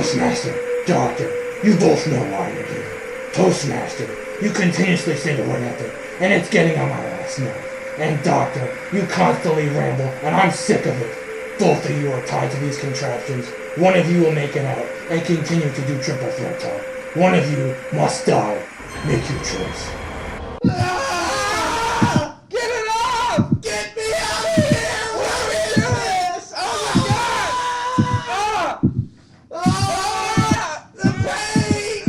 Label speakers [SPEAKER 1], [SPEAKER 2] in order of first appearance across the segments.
[SPEAKER 1] Postmaster, Doctor, you both know why you're here. Postmaster, you continuously say the word ethic, and it's getting on my ass now. And Doctor, you constantly ramble, and I'm sick of it. Both of you are tied to these contraptions. One of you will make it out and continue to do triple threat talk. One of you must die. Make your choice.
[SPEAKER 2] Ah! Get it off! Get me out of here! Why are we doing this? Oh my god! Ah! Ah! The pain!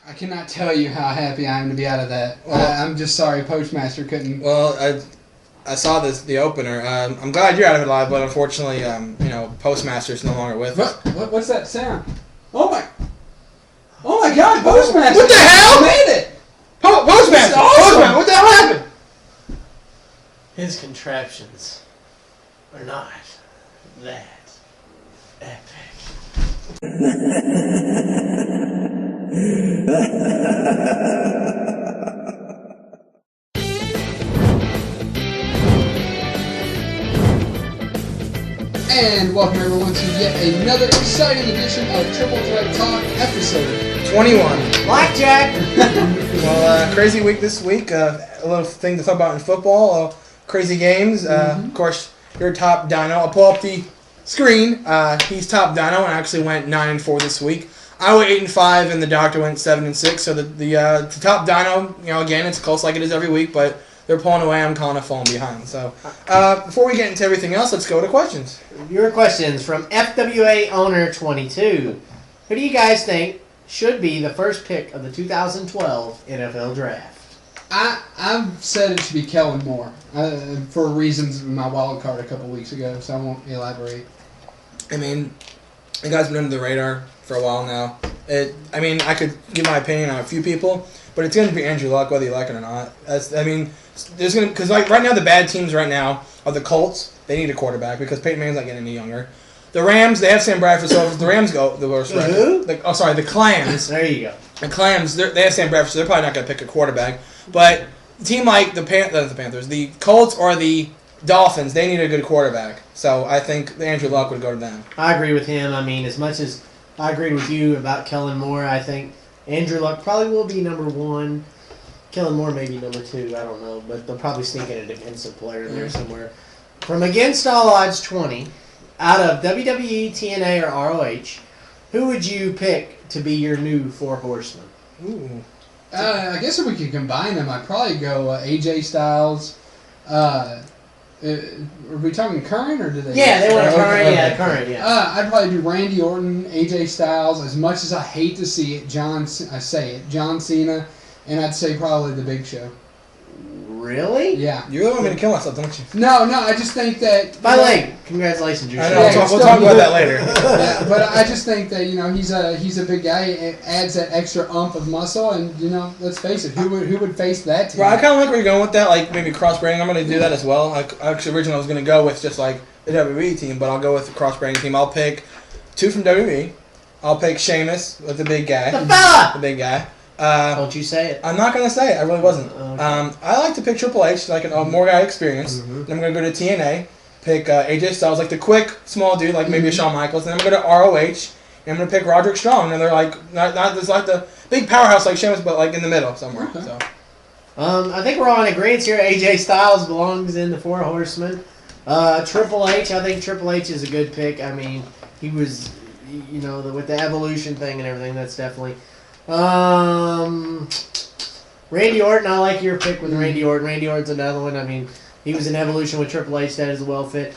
[SPEAKER 3] I cannot tell you how happy I am to be out of that. I'm just sorry Postmaster couldn't.
[SPEAKER 4] Well, I saw the opener. I'm glad you're out of it alive, but unfortunately, Postmaster's no longer with us.
[SPEAKER 3] What's that sound? Oh my God, Postmaster!
[SPEAKER 4] What the hell?
[SPEAKER 3] You made it!
[SPEAKER 4] Postmaster!
[SPEAKER 3] Awesome.
[SPEAKER 4] Postmaster! What the hell happened?
[SPEAKER 5] His contraptions are not that epic.
[SPEAKER 3] And welcome everyone to yet another exciting edition of Triple Threat Talk, episode
[SPEAKER 4] 21.
[SPEAKER 5] Blackjack!
[SPEAKER 4] Well, crazy week this week. A little thing to talk about in football. Crazy games. Of course, your top Dino. I'll pull up the screen. He's top Dino and actually went 9-4 this week. I went 8-5 and the Doctor went 7-6. So the top Dino, again, it's close like it is every week, but they're pulling away. I'm kind of falling behind. So before we get into everything else, let's go to questions.
[SPEAKER 5] Your questions from FWA Owner 22. Who do you guys think should be the first pick of the 2012 NFL Draft?
[SPEAKER 3] I've said it should be Kellen Moore for reasons in my wild card a couple weeks ago, so I won't elaborate.
[SPEAKER 4] I mean, the guy's been under the radar for a while now. I could give my opinion on a few people, but it's going to be Andrew Luck whether you like it or not. Because right now the bad teams right now are the Colts. They need a quarterback because Peyton Manning's not getting any younger. The Rams, they have Sam Bradford, so if the Rams go the worst record.
[SPEAKER 5] Who?
[SPEAKER 4] The Clams.
[SPEAKER 5] There you go.
[SPEAKER 4] The Clams, they have Sam Bradford, so they're probably not going to pick a quarterback. But a team like the Panthers, the Colts or the Dolphins, they need a good quarterback. So I think Andrew Luck would go to them.
[SPEAKER 5] I agree with him. I mean, as much as I agreed with you about Kellen Moore, I think Andrew Luck probably will be number one. Kellen Moore may be number two. I don't know. But they'll probably sneak in a defensive player there somewhere. From Against All Odds 20, out of WWE, TNA, or ROH, who would you pick to be your new Four Horsemen?
[SPEAKER 4] Ooh.
[SPEAKER 3] I guess if we could combine them, I'd probably go AJ Styles. Are we talking current or do they?
[SPEAKER 5] Yeah, they want current.
[SPEAKER 3] Okay.
[SPEAKER 5] Yeah, current. Yeah.
[SPEAKER 3] I'd probably do Randy Orton, AJ Styles. As much as I hate to see it, John Cena, and I'd say probably the Big Show.
[SPEAKER 5] Really?
[SPEAKER 3] Yeah.
[SPEAKER 4] You really want me to kill myself, don't you?
[SPEAKER 3] No, I just think that.
[SPEAKER 5] By the way, congratulations, you're
[SPEAKER 4] I know.
[SPEAKER 3] Yeah,
[SPEAKER 4] We'll talk about that later.
[SPEAKER 3] Yeah, but I just think that he's a big guy. It adds that extra oomph of muscle, and let's face it, who would face that team?
[SPEAKER 4] Well, I kind of like where you're going with that, like maybe cross-branding. I'm going to do that as well. Actually, originally I was going to go with just like the WWE team, but I'll go with the cross-branding team. I'll pick two from WWE. I'll pick Sheamus with the big guy.
[SPEAKER 5] The fella!
[SPEAKER 4] The big guy.
[SPEAKER 5] Don't you say it.
[SPEAKER 4] I'm not going to say it. I really wasn't.
[SPEAKER 5] Okay.
[SPEAKER 4] I like to pick Triple H, like a more guy experience.
[SPEAKER 5] Mm-hmm.
[SPEAKER 4] Then I'm going to go to TNA, pick AJ Styles, like the quick, small dude, like maybe a Shawn Michaels. Then I'm going to ROH, and I'm going to pick Roderick Strong. And they're like, not just like the big powerhouse like Sheamus, but like in the middle somewhere.
[SPEAKER 3] Okay.
[SPEAKER 4] So.
[SPEAKER 5] I think we're on agreement here. AJ Styles belongs in the Four Horsemen. Triple H, I think Triple H is a good pick. I mean, he was, with the evolution thing and everything, that's definitely... Randy Orton, I like your pick with Randy Orton. Randy Orton's another one. I mean, he was in Evolution with Triple H. That is a well fit.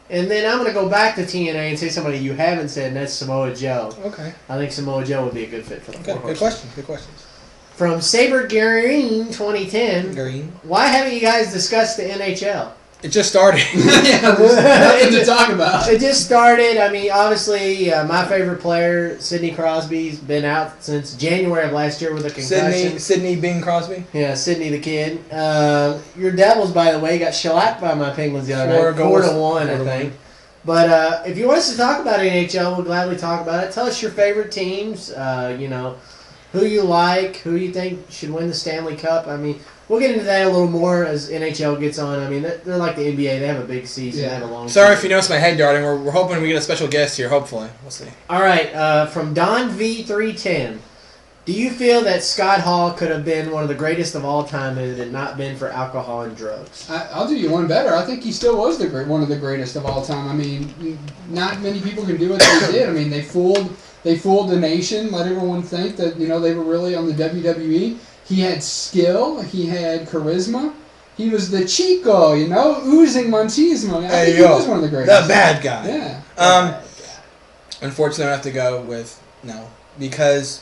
[SPEAKER 5] And then I'm going to go back to TNA and say somebody you haven't said, and that's Samoa Joe.
[SPEAKER 4] Okay.
[SPEAKER 5] I think Samoa Joe would be a good fit for the Four Horsemen.
[SPEAKER 4] Good questions.
[SPEAKER 5] From Saber Green 2010,
[SPEAKER 4] Green.
[SPEAKER 5] why haven't you guys discussed the NHL?
[SPEAKER 4] It just started.
[SPEAKER 3] Yeah, there's nothing to talk about.
[SPEAKER 5] It just started. I mean, obviously, my favorite player, Sidney Crosby's been out since January of last year with a concussion.
[SPEAKER 4] Sydney Bing Crosby.
[SPEAKER 5] Yeah, Sidney the Kid. Your Devils, by the way, got shellacked by my Penguins the other night. 4-1, I think. But if you want us to talk about NHL, we'll gladly talk about it. Tell us your favorite teams. who you like, who you think should win the Stanley Cup. I mean, we'll get into that a little more as NHL gets on. I mean, they're like the NBA. They have a big season. They have a long
[SPEAKER 4] Sorry
[SPEAKER 5] season.
[SPEAKER 4] if you notice my head darting. We're hoping we get a special guest here, hopefully. We'll see.
[SPEAKER 5] All right, from Don V310. Do you feel that Scott Hall could have been one of the greatest of all time if it had not been for alcohol and drugs?
[SPEAKER 3] I'll do you one better. I think he still was one of the greatest of all time. I mean, not many people can do what they did. I mean, they fooled the nation, let everyone think that they were really on the WWE. He had skill, he had charisma. He was the Chico, oozing machismo. I think he was one of the greatest.
[SPEAKER 4] The bad guy.
[SPEAKER 3] Yeah.
[SPEAKER 4] Unfortunately, I have to go with no because.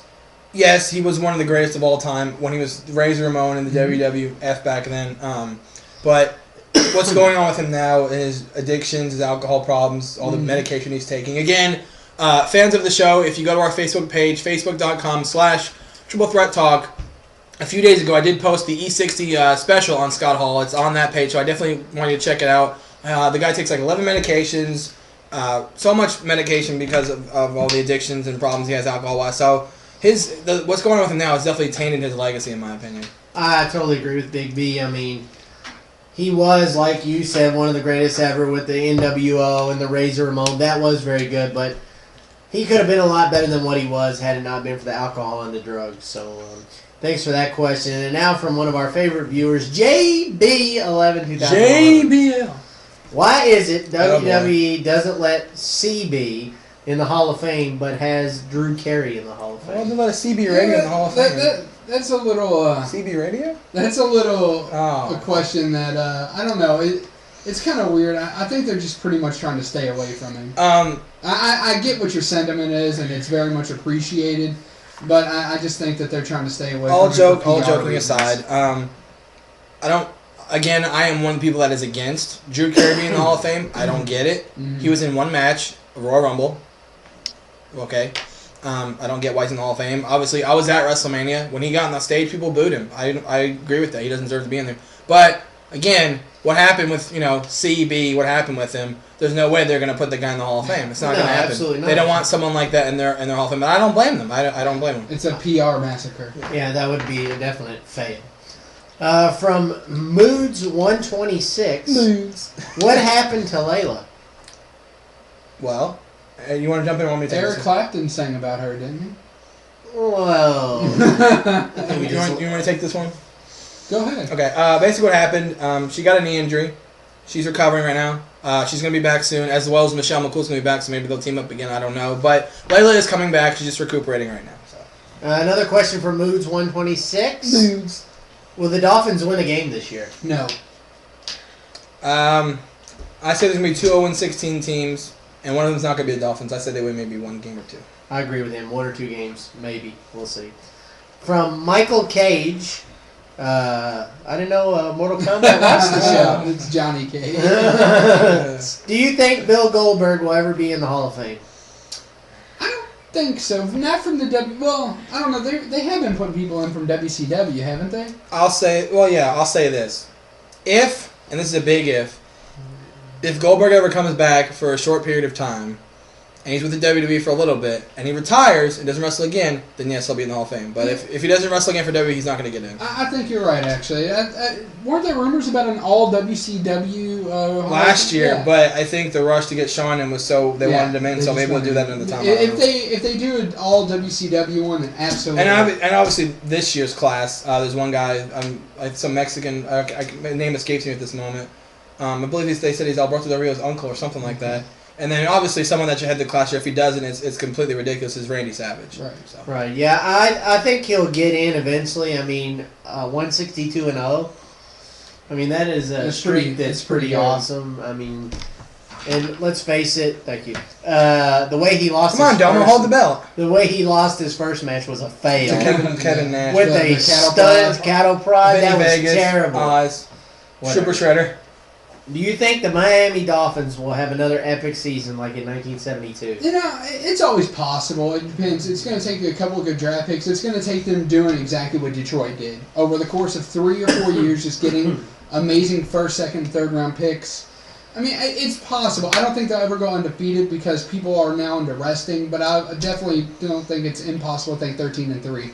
[SPEAKER 4] Yes, he was one of the greatest of all time when he was Razor Ramon in the WWF back then. But what's going on with him now is addictions, his alcohol problems, all the medication he's taking. Again, fans of the show, if you go to our Facebook page, facebook.com/triplethreattalk, a few days ago I did post the E60 special on Scott Hall. It's on that page, so I definitely want you to check it out. The guy takes like 11 medications, so much medication because of all the addictions and problems he has alcohol-wise. So what's going on with him now is definitely tainted his legacy, in my opinion.
[SPEAKER 5] I totally agree with Big B. I mean, he was, like you said, one of the greatest ever with the NWO and the Razor Ramon. That was very good, but he could have been a lot better than what he was had it not been for the alcohol and the drugs. So, thanks for that question. And now from one of our favorite viewers, JB112001.
[SPEAKER 4] JBL.
[SPEAKER 5] Why is it WWE doesn't let CB in the Hall of Fame, but has Drew Carey in the Hall of Fame?
[SPEAKER 4] Well, they let a CB radio in the Hall of Fame.
[SPEAKER 3] That's a little...
[SPEAKER 4] CB radio?
[SPEAKER 3] That's a little a question that, I don't know. It's kind of weird. I think they're just pretty much trying to stay away from him. I get what your sentiment is, and it's very much appreciated, but I just think that they're trying to stay away from him.
[SPEAKER 4] All joking aside, I am one of the people that is against Drew Carey being in the Hall of Fame. I don't get it. Mm-hmm. He was in one match, Royal Rumble. Okay. I don't get why he's in the Hall of Fame. Obviously, I was at WrestleMania. When he got on the stage, people booed him. I agree with that. He doesn't deserve to be in there. But, again, what happened with, CB, what happened with him, there's no way they're going to put the guy in the Hall of Fame. It's not going to happen.
[SPEAKER 5] Absolutely not.
[SPEAKER 4] They don't want someone like that in their Hall of Fame. But I don't blame them. I don't blame them.
[SPEAKER 3] It's a PR massacre.
[SPEAKER 5] Yeah, that would be a definite fail. From Moods126. What happened to Layla?
[SPEAKER 4] Well, you want to jump in or want me to take
[SPEAKER 3] Eric Clapton sang about her, didn't he?
[SPEAKER 5] Well,
[SPEAKER 4] you want to take this one?
[SPEAKER 3] Go ahead.
[SPEAKER 4] Okay, basically what happened, she got a knee injury. She's recovering right now. She's going to be back soon, as well as Michelle McCool's going to be back, so maybe they'll team up again, I don't know. But Layla is coming back. She's just recuperating right now. So.
[SPEAKER 5] Another question from Moods126.
[SPEAKER 3] Moods.
[SPEAKER 5] Will the Dolphins win a game this year?
[SPEAKER 3] No.
[SPEAKER 4] I say there's going to be 2 0-16 teams, and one of them's not going to be the Dolphins. I said they win maybe one game or two.
[SPEAKER 5] I agree with him. 1 or 2 games, maybe. We'll see. From Michael Cage. I didn't know Mortal Kombat watched the show.
[SPEAKER 3] It's Johnny Cage.
[SPEAKER 5] Do you think Bill Goldberg will ever be in the Hall of Fame?
[SPEAKER 3] I don't think so. Not from the Well, I don't know. They have been putting people in from WCW, haven't they?
[SPEAKER 4] I'll say this. If, and this is a big if Goldberg ever comes back for a short period of time, and he's with the WWE for a little bit, and he retires and doesn't wrestle again, then yes, he'll be in the Hall of Fame. But if he doesn't wrestle again for WWE, he's not going to get in.
[SPEAKER 3] I think you're right, actually. Weren't there rumors about an all WCW
[SPEAKER 4] last year?
[SPEAKER 3] Yeah.
[SPEAKER 4] But I think the rush to get Shawn in was so they wanted him in, so maybe we'll do that another time.
[SPEAKER 3] If they do an all WCW one, then absolutely.
[SPEAKER 4] And obviously this year's class, there's one guy, some Mexican, my name escapes me at this moment. I believe they said he's Alberto Del Rio's uncle or something like that. And then obviously someone that you had the class year, if he doesn't, it's completely ridiculous, is Randy Savage.
[SPEAKER 3] Right.
[SPEAKER 4] So.
[SPEAKER 5] Right. Yeah, I think he'll get in eventually. I mean, 162-0. I mean, that is a streak that's pretty awesome. I mean, and let's face it. Thank you. The way he lost.
[SPEAKER 4] Come on, Domo, hold the belt.
[SPEAKER 5] The way he lost his first match was a fail.
[SPEAKER 4] To Kevin Nash.
[SPEAKER 5] With a stunned cattle prod. That was
[SPEAKER 4] Vegas,
[SPEAKER 5] terrible.
[SPEAKER 4] Oz, Super Shredder.
[SPEAKER 5] Do you think the Miami Dolphins will have another epic season like in 1972?
[SPEAKER 3] It's always possible. It depends. It's going to take a couple of good draft picks. It's going to take them doing exactly what Detroit did. Over the course of 3 or 4 years, just getting amazing first, second, third round picks. I mean, it's possible. I don't think they'll ever go undefeated because people are now into resting, but I definitely don't think it's impossible to think 13-3.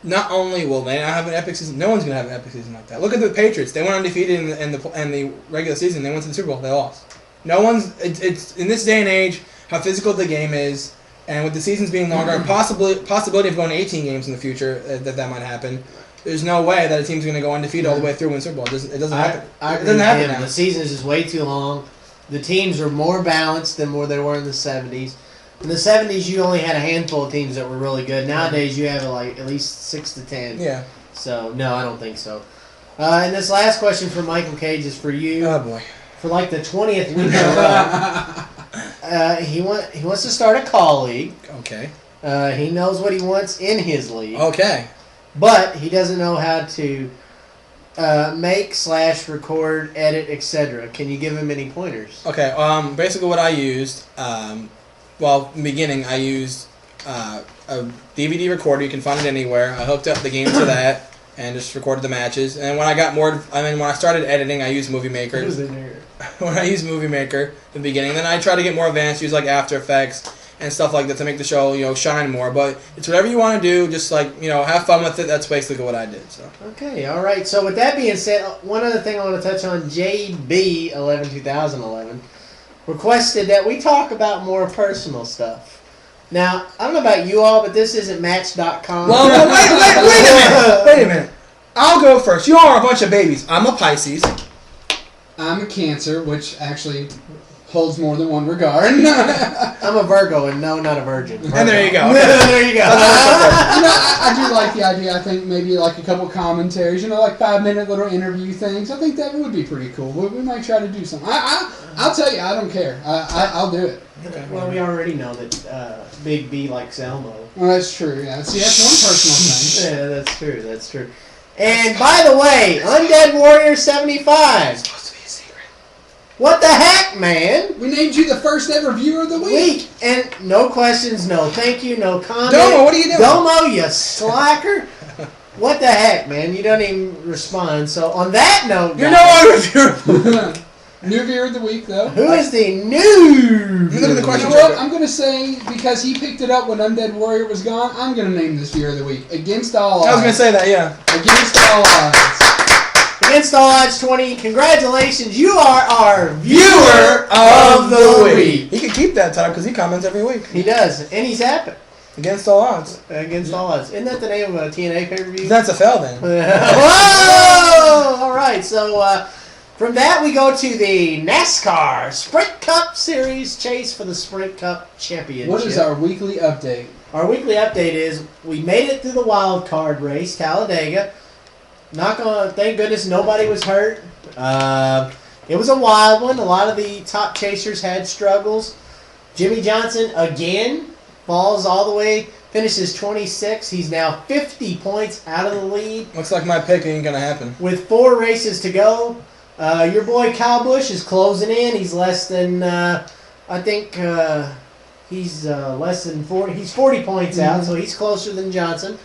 [SPEAKER 4] not only will they not have an epic season, no one's gonna have an epic season like that. Look at the Patriots; they went undefeated in the regular season. They went to the Super Bowl. They lost. No one's. It's in this day and age how physical the game is, and with the seasons being longer and possibility of going to 18 games in the future that might happen. There's no way that a team's going to go undefeated all the way through and win Super Bowl. It doesn't happen.
[SPEAKER 5] I
[SPEAKER 4] It doesn't happen
[SPEAKER 5] now.
[SPEAKER 4] now.
[SPEAKER 5] The season is just way too long. The teams are more balanced than where they were in the 70s. In the 70s, you only had a handful of teams that were really good. Nowadays, you have like at least 6 to 10.
[SPEAKER 4] Yeah.
[SPEAKER 5] So, no, I don't think so. And this last question from Michael Cage is for you.
[SPEAKER 4] Oh boy.
[SPEAKER 5] For like the 20th week in a row. He wants to start a call league.
[SPEAKER 4] Okay.
[SPEAKER 5] He knows what he wants in his league.
[SPEAKER 4] Okay.
[SPEAKER 5] But he doesn't know how to make / record, edit, etc. Can you give him any pointers?
[SPEAKER 4] Okay. Basically, what I used. In the beginning, I used a DVD recorder. You can find it anywhere. I hooked up the game to that and just recorded the matches. And when I started editing, I used Movie Maker.
[SPEAKER 5] Who's in there?
[SPEAKER 4] When I used Movie Maker in the beginning, then I try to get more advanced, use like After Effects and stuff like that to make the show, shine more. But it's whatever you want to do, just like, have fun with it. That's basically what I did. So.
[SPEAKER 5] Okay, all right. So with that being said, one other thing I want to touch on, JB112011 requested that we talk about more personal stuff. Now, I don't know about you all, but this isn't Match.com.
[SPEAKER 4] Well, wait a minute. I'll go first. You all are a bunch of babies. I'm a Pisces.
[SPEAKER 3] I'm a Cancer, which actually holds more than one regard.
[SPEAKER 5] I'm a Virgo, and no, not a virgin. Virgo.
[SPEAKER 4] And there you go.
[SPEAKER 5] There you go.
[SPEAKER 3] I do like the idea. I think maybe like a couple commentaries, like 5-minute little interview things. I think that would be pretty cool. We might try to do something. I'll tell you, I don't care. I'll do it.
[SPEAKER 5] Okay. Well, we already know that Big B likes Elmo.
[SPEAKER 3] Well, that's true. Yeah. See, that's one personal thing.
[SPEAKER 5] Yeah, that's true. That's true. And by the way, Undead Warrior 75. What the heck, man?
[SPEAKER 3] We named you the first ever viewer of the week.
[SPEAKER 5] And no questions, no thank you, no comment.
[SPEAKER 4] Domo, what are you doing?
[SPEAKER 5] Domo, you slacker. What the heck, man? You don't even respond. So on that note,
[SPEAKER 4] You're
[SPEAKER 5] guys,
[SPEAKER 4] no longer viewer.
[SPEAKER 3] New viewer of the week, though.
[SPEAKER 5] who is the new?
[SPEAKER 4] Look at the question.
[SPEAKER 3] You know what? I'm going to say, because he picked it up when Undead Warrior was gone, I'm going to name this viewer of the week. Against all odds.
[SPEAKER 4] I was going to say that, yeah.
[SPEAKER 3] Against all odds.
[SPEAKER 5] Against all odds 20. Congratulations, you are our
[SPEAKER 4] Viewer of the week. He can keep that title because he comments every week.
[SPEAKER 5] He does, and he's happy.
[SPEAKER 4] Against all odds.
[SPEAKER 5] Against all odds. Isn't that the name of a TNA pay-per-view?
[SPEAKER 4] That's a fail then.
[SPEAKER 5] Whoa! All right, so from that we go to the NASCAR Sprint Cup Series chase for the Sprint Cup Championship.
[SPEAKER 3] What is our weekly update?
[SPEAKER 5] Our weekly update is we made it through the wild card race, Talladega. Thank goodness nobody was hurt. It was a wild one. A lot of the top chasers had struggles. Jimmy Johnson again falls all the way, finishes 26. He's now 50 points out of the lead.
[SPEAKER 4] Looks like my pick ain't going to happen.
[SPEAKER 5] With 4 races to go, your boy Kyle Busch is closing in. He's less than, he's less than 40. He's 40 points out, so he's closer than Johnson.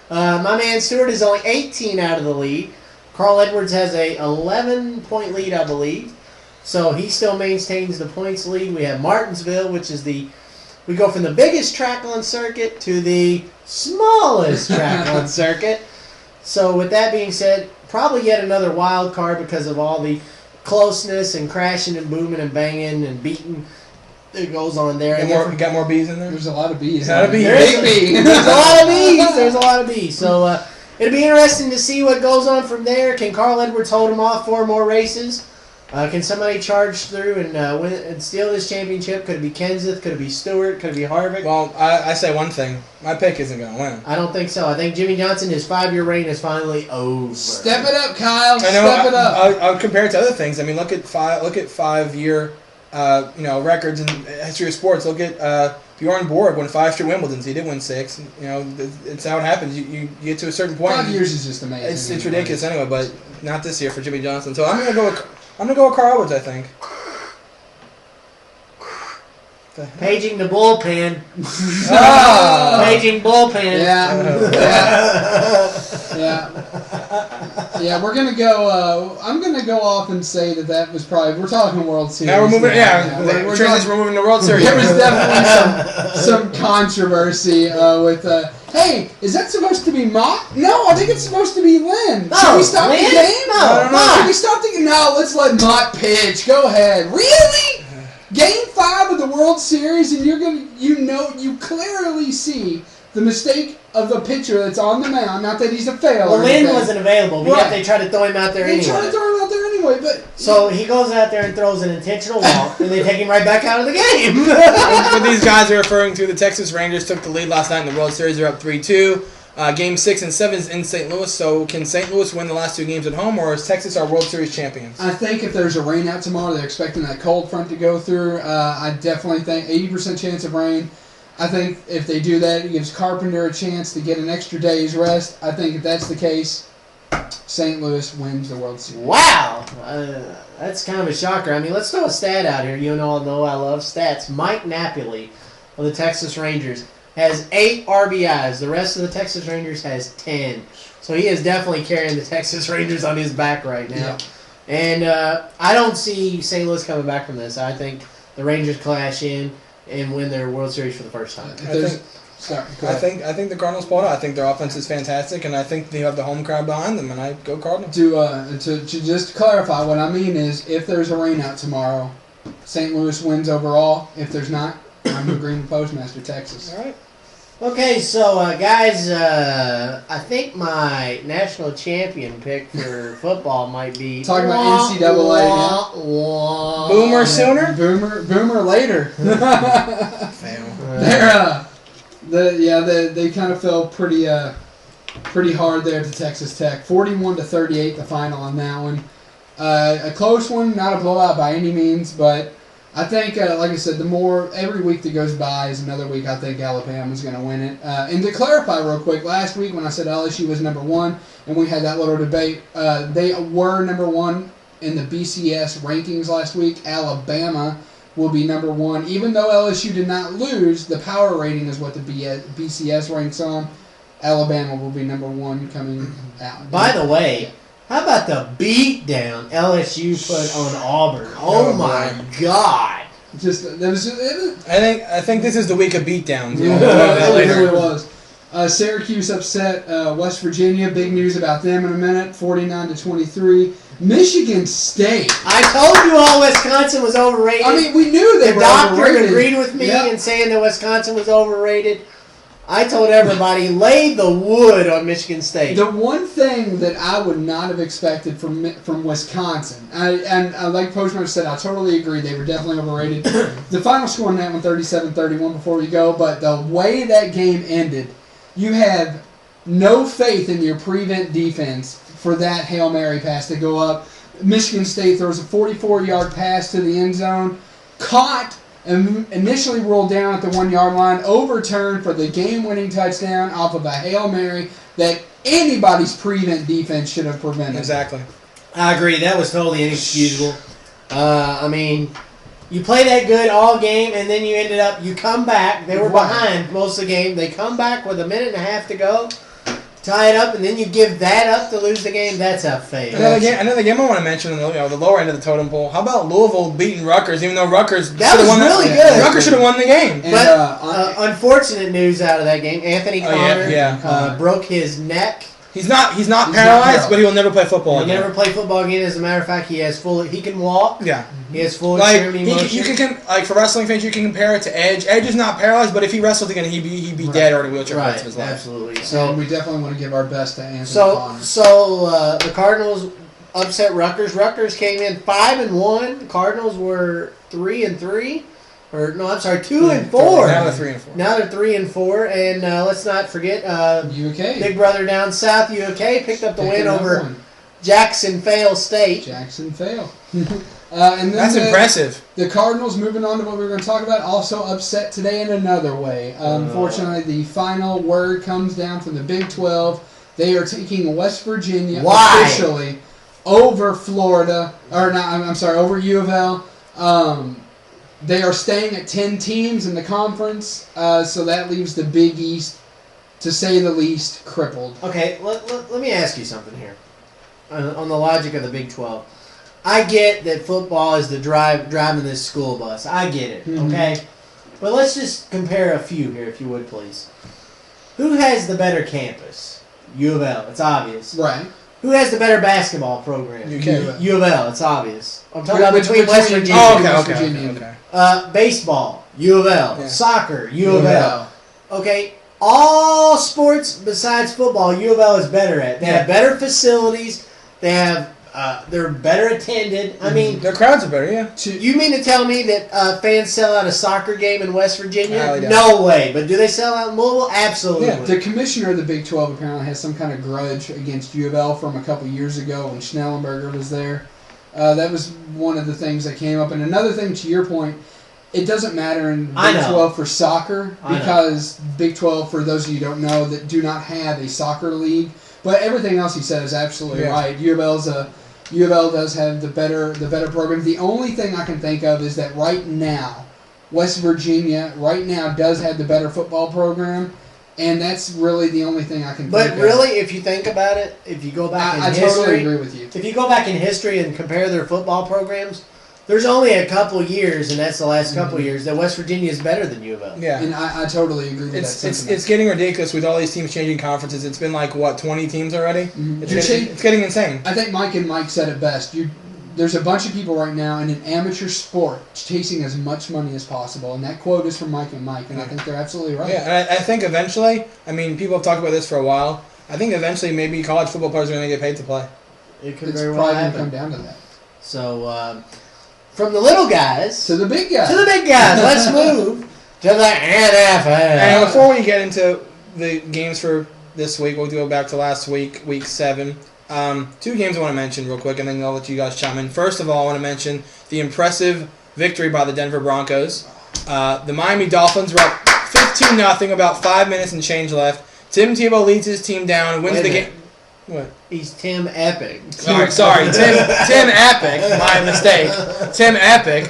[SPEAKER 5] My man Stewart is only 18 out of the lead. Carl Edwards has a 11-point lead, I believe. So he still maintains the points lead. We have Martinsville, which is we go from the biggest track on circuit to the smallest track on circuit. So with that being said, probably yet another wild card because of all the closeness and crashing and booming and banging and beating that goes on there.
[SPEAKER 4] You got more bees in there?
[SPEAKER 3] There's a lot of bees.
[SPEAKER 4] There's a
[SPEAKER 5] lot of bees. There's a lot of bees. So it'll be interesting to see what goes on from there. Can Carl Edwards hold him off 4 more races? Can somebody charge through and win and steal this championship? Could it be Kenseth? Could it be Stewart? Could it be Harvick?
[SPEAKER 4] Well, I say one thing. My pick isn't going to win.
[SPEAKER 5] I don't think so. I think Jimmy Johnson, his 5-year reign is finally over.
[SPEAKER 3] Step it up, Kyle.
[SPEAKER 4] I know.
[SPEAKER 3] Step it up.
[SPEAKER 4] I'll compare it to other things. I mean, look at 5-year records in history of sports. Look at Bjorn Borg won 5 straight Wimbledons. He did win 6. It's how it happens. You get to a certain point.
[SPEAKER 3] 5 years is just amazing.
[SPEAKER 4] It's ridiculous anyway, but not this year for Jimmy Johnson. So I'm gonna go with Carl Edwards, I think.
[SPEAKER 5] Paging the bullpen. Paging bullpen.
[SPEAKER 3] Yeah, we're gonna go. I'm gonna go off and say that was probably. We're talking World Series.
[SPEAKER 4] Now we're moving. We're
[SPEAKER 3] moving
[SPEAKER 4] moving to World Series.
[SPEAKER 3] There was definitely some controversy with Hey, is that supposed to be Mott? No, I think it's supposed to be Lynn.
[SPEAKER 5] No,
[SPEAKER 3] Should we stop
[SPEAKER 5] Lynn?
[SPEAKER 3] the game?
[SPEAKER 5] No,
[SPEAKER 3] Should we stop the game? No, let's let Mott pitch. Go ahead. Really? Game 5 of the World Series, and you clearly see the mistake of the pitcher that's on the mound. Not that he's a fail.
[SPEAKER 5] Well,
[SPEAKER 3] or
[SPEAKER 5] Lynn
[SPEAKER 3] anything.
[SPEAKER 5] wasn't available, but
[SPEAKER 3] Right.
[SPEAKER 5] yet they tried to throw him out there
[SPEAKER 3] They
[SPEAKER 5] anyway.
[SPEAKER 3] tried to throw him out there anyway, but
[SPEAKER 5] So he goes out there and throws an intentional walk, and they take him right back out of the game.
[SPEAKER 4] What these guys are referring to, the Texas Rangers took the lead last night in the World Series. They're up 3-2. Game 6 and 7 is in St. Louis. So can St. Louis win the last 2 games at home, or is Texas our World Series champions?
[SPEAKER 3] I think if there's a rain out tomorrow, they're expecting that cold front to go through. I definitely think 80% chance of rain. I think if they do that, it gives Carpenter a chance to get an extra day's rest. I think if that's the case, St. Louis wins the World Series.
[SPEAKER 5] Wow. That's kind of a shocker. I mean, let's throw a stat out here. You all know I love stats. Mike Napoli of the Texas Rangers has 8 RBIs. The rest of the Texas Rangers has 10. So he is definitely carrying the Texas Rangers on his back right now.
[SPEAKER 3] Yeah.
[SPEAKER 5] And I don't see St. Louis coming back from this. I think the Rangers clash in and win their World Series for the first time.
[SPEAKER 4] I think the Cardinals pulled out. I think their offense is fantastic, and I think they have the home crowd behind them, and I go Cardinals.
[SPEAKER 3] To just clarify, what I mean is, if there's a rain out tomorrow, St. Louis wins overall. If there's not, I'm agreeing with Postmaster, Texas.
[SPEAKER 4] All right.
[SPEAKER 5] Okay, so guys, I think my national champion pick for football might be
[SPEAKER 3] Talking about NCAA.
[SPEAKER 4] Boomer sooner?
[SPEAKER 3] Boomer later.
[SPEAKER 4] Fail.
[SPEAKER 3] They kind of fell pretty hard there to Texas Tech. 41-38, the final on that one. A close one, not a blowout by any means, but I think, like I said, every week that goes by is another week I think Alabama's going to win it. And to clarify real quick, last week when I said LSU was number 1 and we had that little debate, they were number 1 in the BCS rankings last week. Alabama will be number 1. Even though LSU did not lose, the power rating is what the BCS ranks on. Alabama will be number 1 coming out.
[SPEAKER 5] By the way, how about the beat down LSU put on Auburn? Oh my God!
[SPEAKER 4] I think this is the week of beatdowns.
[SPEAKER 3] Yeah, it really was. Syracuse upset West Virginia. Big news about them in a minute. 49-23. Michigan State.
[SPEAKER 5] I told you all Wisconsin was overrated.
[SPEAKER 3] I mean, we knew they
[SPEAKER 5] the
[SPEAKER 3] were
[SPEAKER 5] doctor
[SPEAKER 3] overrated.
[SPEAKER 5] agreed with me in saying that Wisconsin was overrated. I told everybody, lay the wood on Michigan State.
[SPEAKER 3] The one thing that I would not have expected from Wisconsin, and like Postmaster said, I totally agree. They were definitely overrated. The final score on that one, 37-31 before we go, but the way that game ended, you have no faith in your prevent defense for that Hail Mary pass to go up. Michigan State throws a 44-yard pass to the end zone, caught, and initially rolled down at the 1-yard line, overturned for the game-winning touchdown off of a Hail Mary that anybody's prevent defense should have prevented.
[SPEAKER 4] Exactly.
[SPEAKER 5] I agree. That was totally inexcusable. I mean, you play that good all game, and then you come back. They were behind most of the game. They come back with a minute and a half to go, tie it up, and then you give that up to lose the game. That's a fail.
[SPEAKER 4] Another game I want to mention, the lower end of the totem pole. How about Louisville beating Rutgers, even though Rutgers
[SPEAKER 5] That was
[SPEAKER 4] won
[SPEAKER 5] really good.
[SPEAKER 4] Rutgers should have won the game.
[SPEAKER 3] And,
[SPEAKER 5] But unfortunate news out of that game. Anthony Connor broke his neck.
[SPEAKER 4] He's not paralyzed, but he will never play football
[SPEAKER 5] He'll
[SPEAKER 4] again.
[SPEAKER 5] never play football again. As a matter of fact, he can walk.
[SPEAKER 4] Yeah.
[SPEAKER 5] He has full
[SPEAKER 4] Like
[SPEAKER 5] extremity motion.
[SPEAKER 4] you can for wrestling fans, you can compare it to Edge. Edge is not paralyzed, but if he wrestled again, he'd be dead or in a wheelchair for the rest of his life.
[SPEAKER 5] Absolutely.
[SPEAKER 3] So we definitely want to give our best to Anthony Connor.
[SPEAKER 5] So the Cardinals upset Rutgers. Rutgers came in 5-1. The Cardinals were 3-3. Or no, I'm sorry, 2-4.
[SPEAKER 4] Now they're 3-4.
[SPEAKER 5] Now they're 3-4, and let's not forget
[SPEAKER 3] UK.
[SPEAKER 5] Big brother down south, UK picked up the win over Jackson-Fail State.
[SPEAKER 3] Jackson-Fail. And then
[SPEAKER 4] That's impressive.
[SPEAKER 3] The Cardinals, moving on to what we were going to talk about, also upset today in another way. Unfortunately, the final word comes down from the Big 12. They are taking West Virginia officially over Florida, over U of L. They are staying at 10 teams in the conference, so that leaves the Big East, to say the least, crippled.
[SPEAKER 5] Okay, let me ask you something here on the logic of the Big 12. I get that football is the driving this school bus. I get it, okay? But let's just compare a few here, if you would, please. Who has the better campus? U of L. It's obvious.
[SPEAKER 3] Right.
[SPEAKER 5] Who has the better basketball program?
[SPEAKER 4] UK.
[SPEAKER 5] U of L. It's obvious. I'm talking about
[SPEAKER 3] Between
[SPEAKER 5] between West Virginia.
[SPEAKER 4] Oh,
[SPEAKER 3] West
[SPEAKER 4] okay.
[SPEAKER 3] Virginia.
[SPEAKER 5] Baseball. U of L.
[SPEAKER 4] Yeah.
[SPEAKER 5] Soccer. U of L. Okay. All sports besides football, U of L is better at. They have better facilities. They have. They're better attended. I mean,
[SPEAKER 4] Their crowds are better, yeah.
[SPEAKER 5] you mean to tell me that fans sell out a soccer game in West Virginia?
[SPEAKER 4] Highly doubt
[SPEAKER 5] No way. But do they sell out in Louisville? Absolutely.
[SPEAKER 4] Yeah,
[SPEAKER 3] The commissioner of the Big 12 apparently has some kind of grudge against U of L from a couple years ago when Schnellenberger was there. That was one of the things that came up. And another thing, to your point, it doesn't matter in Big 12 for soccer because Big 12, for those of you who don't know, that do not have a soccer league. But everything else he said is absolutely right. U of L does have the better program. The only thing I can think of is that right now, West Virginia does have the better football program, and that's really the only thing I can think of.
[SPEAKER 5] But really, if you think about it, if you go back in history...
[SPEAKER 3] I totally agree with you.
[SPEAKER 5] If you go back in history and compare their football programs, there's only a couple years, and that's the last couple years, that West Virginia is better than U of L.
[SPEAKER 4] Yeah.
[SPEAKER 3] And I totally agree with that sentiment.
[SPEAKER 4] It's getting ridiculous with all these teams changing conferences. It's been like, what, 20 teams already?
[SPEAKER 3] Mhm.
[SPEAKER 4] It's getting insane.
[SPEAKER 3] I think Mike said it best. There's a bunch of people right now in an amateur sport chasing as much money as possible, and that quote is from Mike, and I think they're absolutely right.
[SPEAKER 4] Yeah, and I think eventually, I mean, people have talked about this for a while. I think eventually maybe college football players are going to get paid to play.
[SPEAKER 5] It could
[SPEAKER 3] It's
[SPEAKER 5] very well
[SPEAKER 3] probably going to
[SPEAKER 5] happen.
[SPEAKER 3] come down to that.
[SPEAKER 5] So, from the little guys
[SPEAKER 3] To the big guy.
[SPEAKER 5] to the big guys, let's move to the NFL.
[SPEAKER 4] And before we get into the games for this week, we'll go back to last week, week 7. 2 games I want to mention real quick, and then I'll let you guys chime in. First of all, I want to mention the impressive victory by the Denver Broncos. The Miami Dolphins were up 15-0, about 5 minutes and change left. Tim Tebow leads his team down and wins the game. What?
[SPEAKER 5] He's Tim Epic.
[SPEAKER 4] Sorry. Tim Epic. My mistake. Tim Epic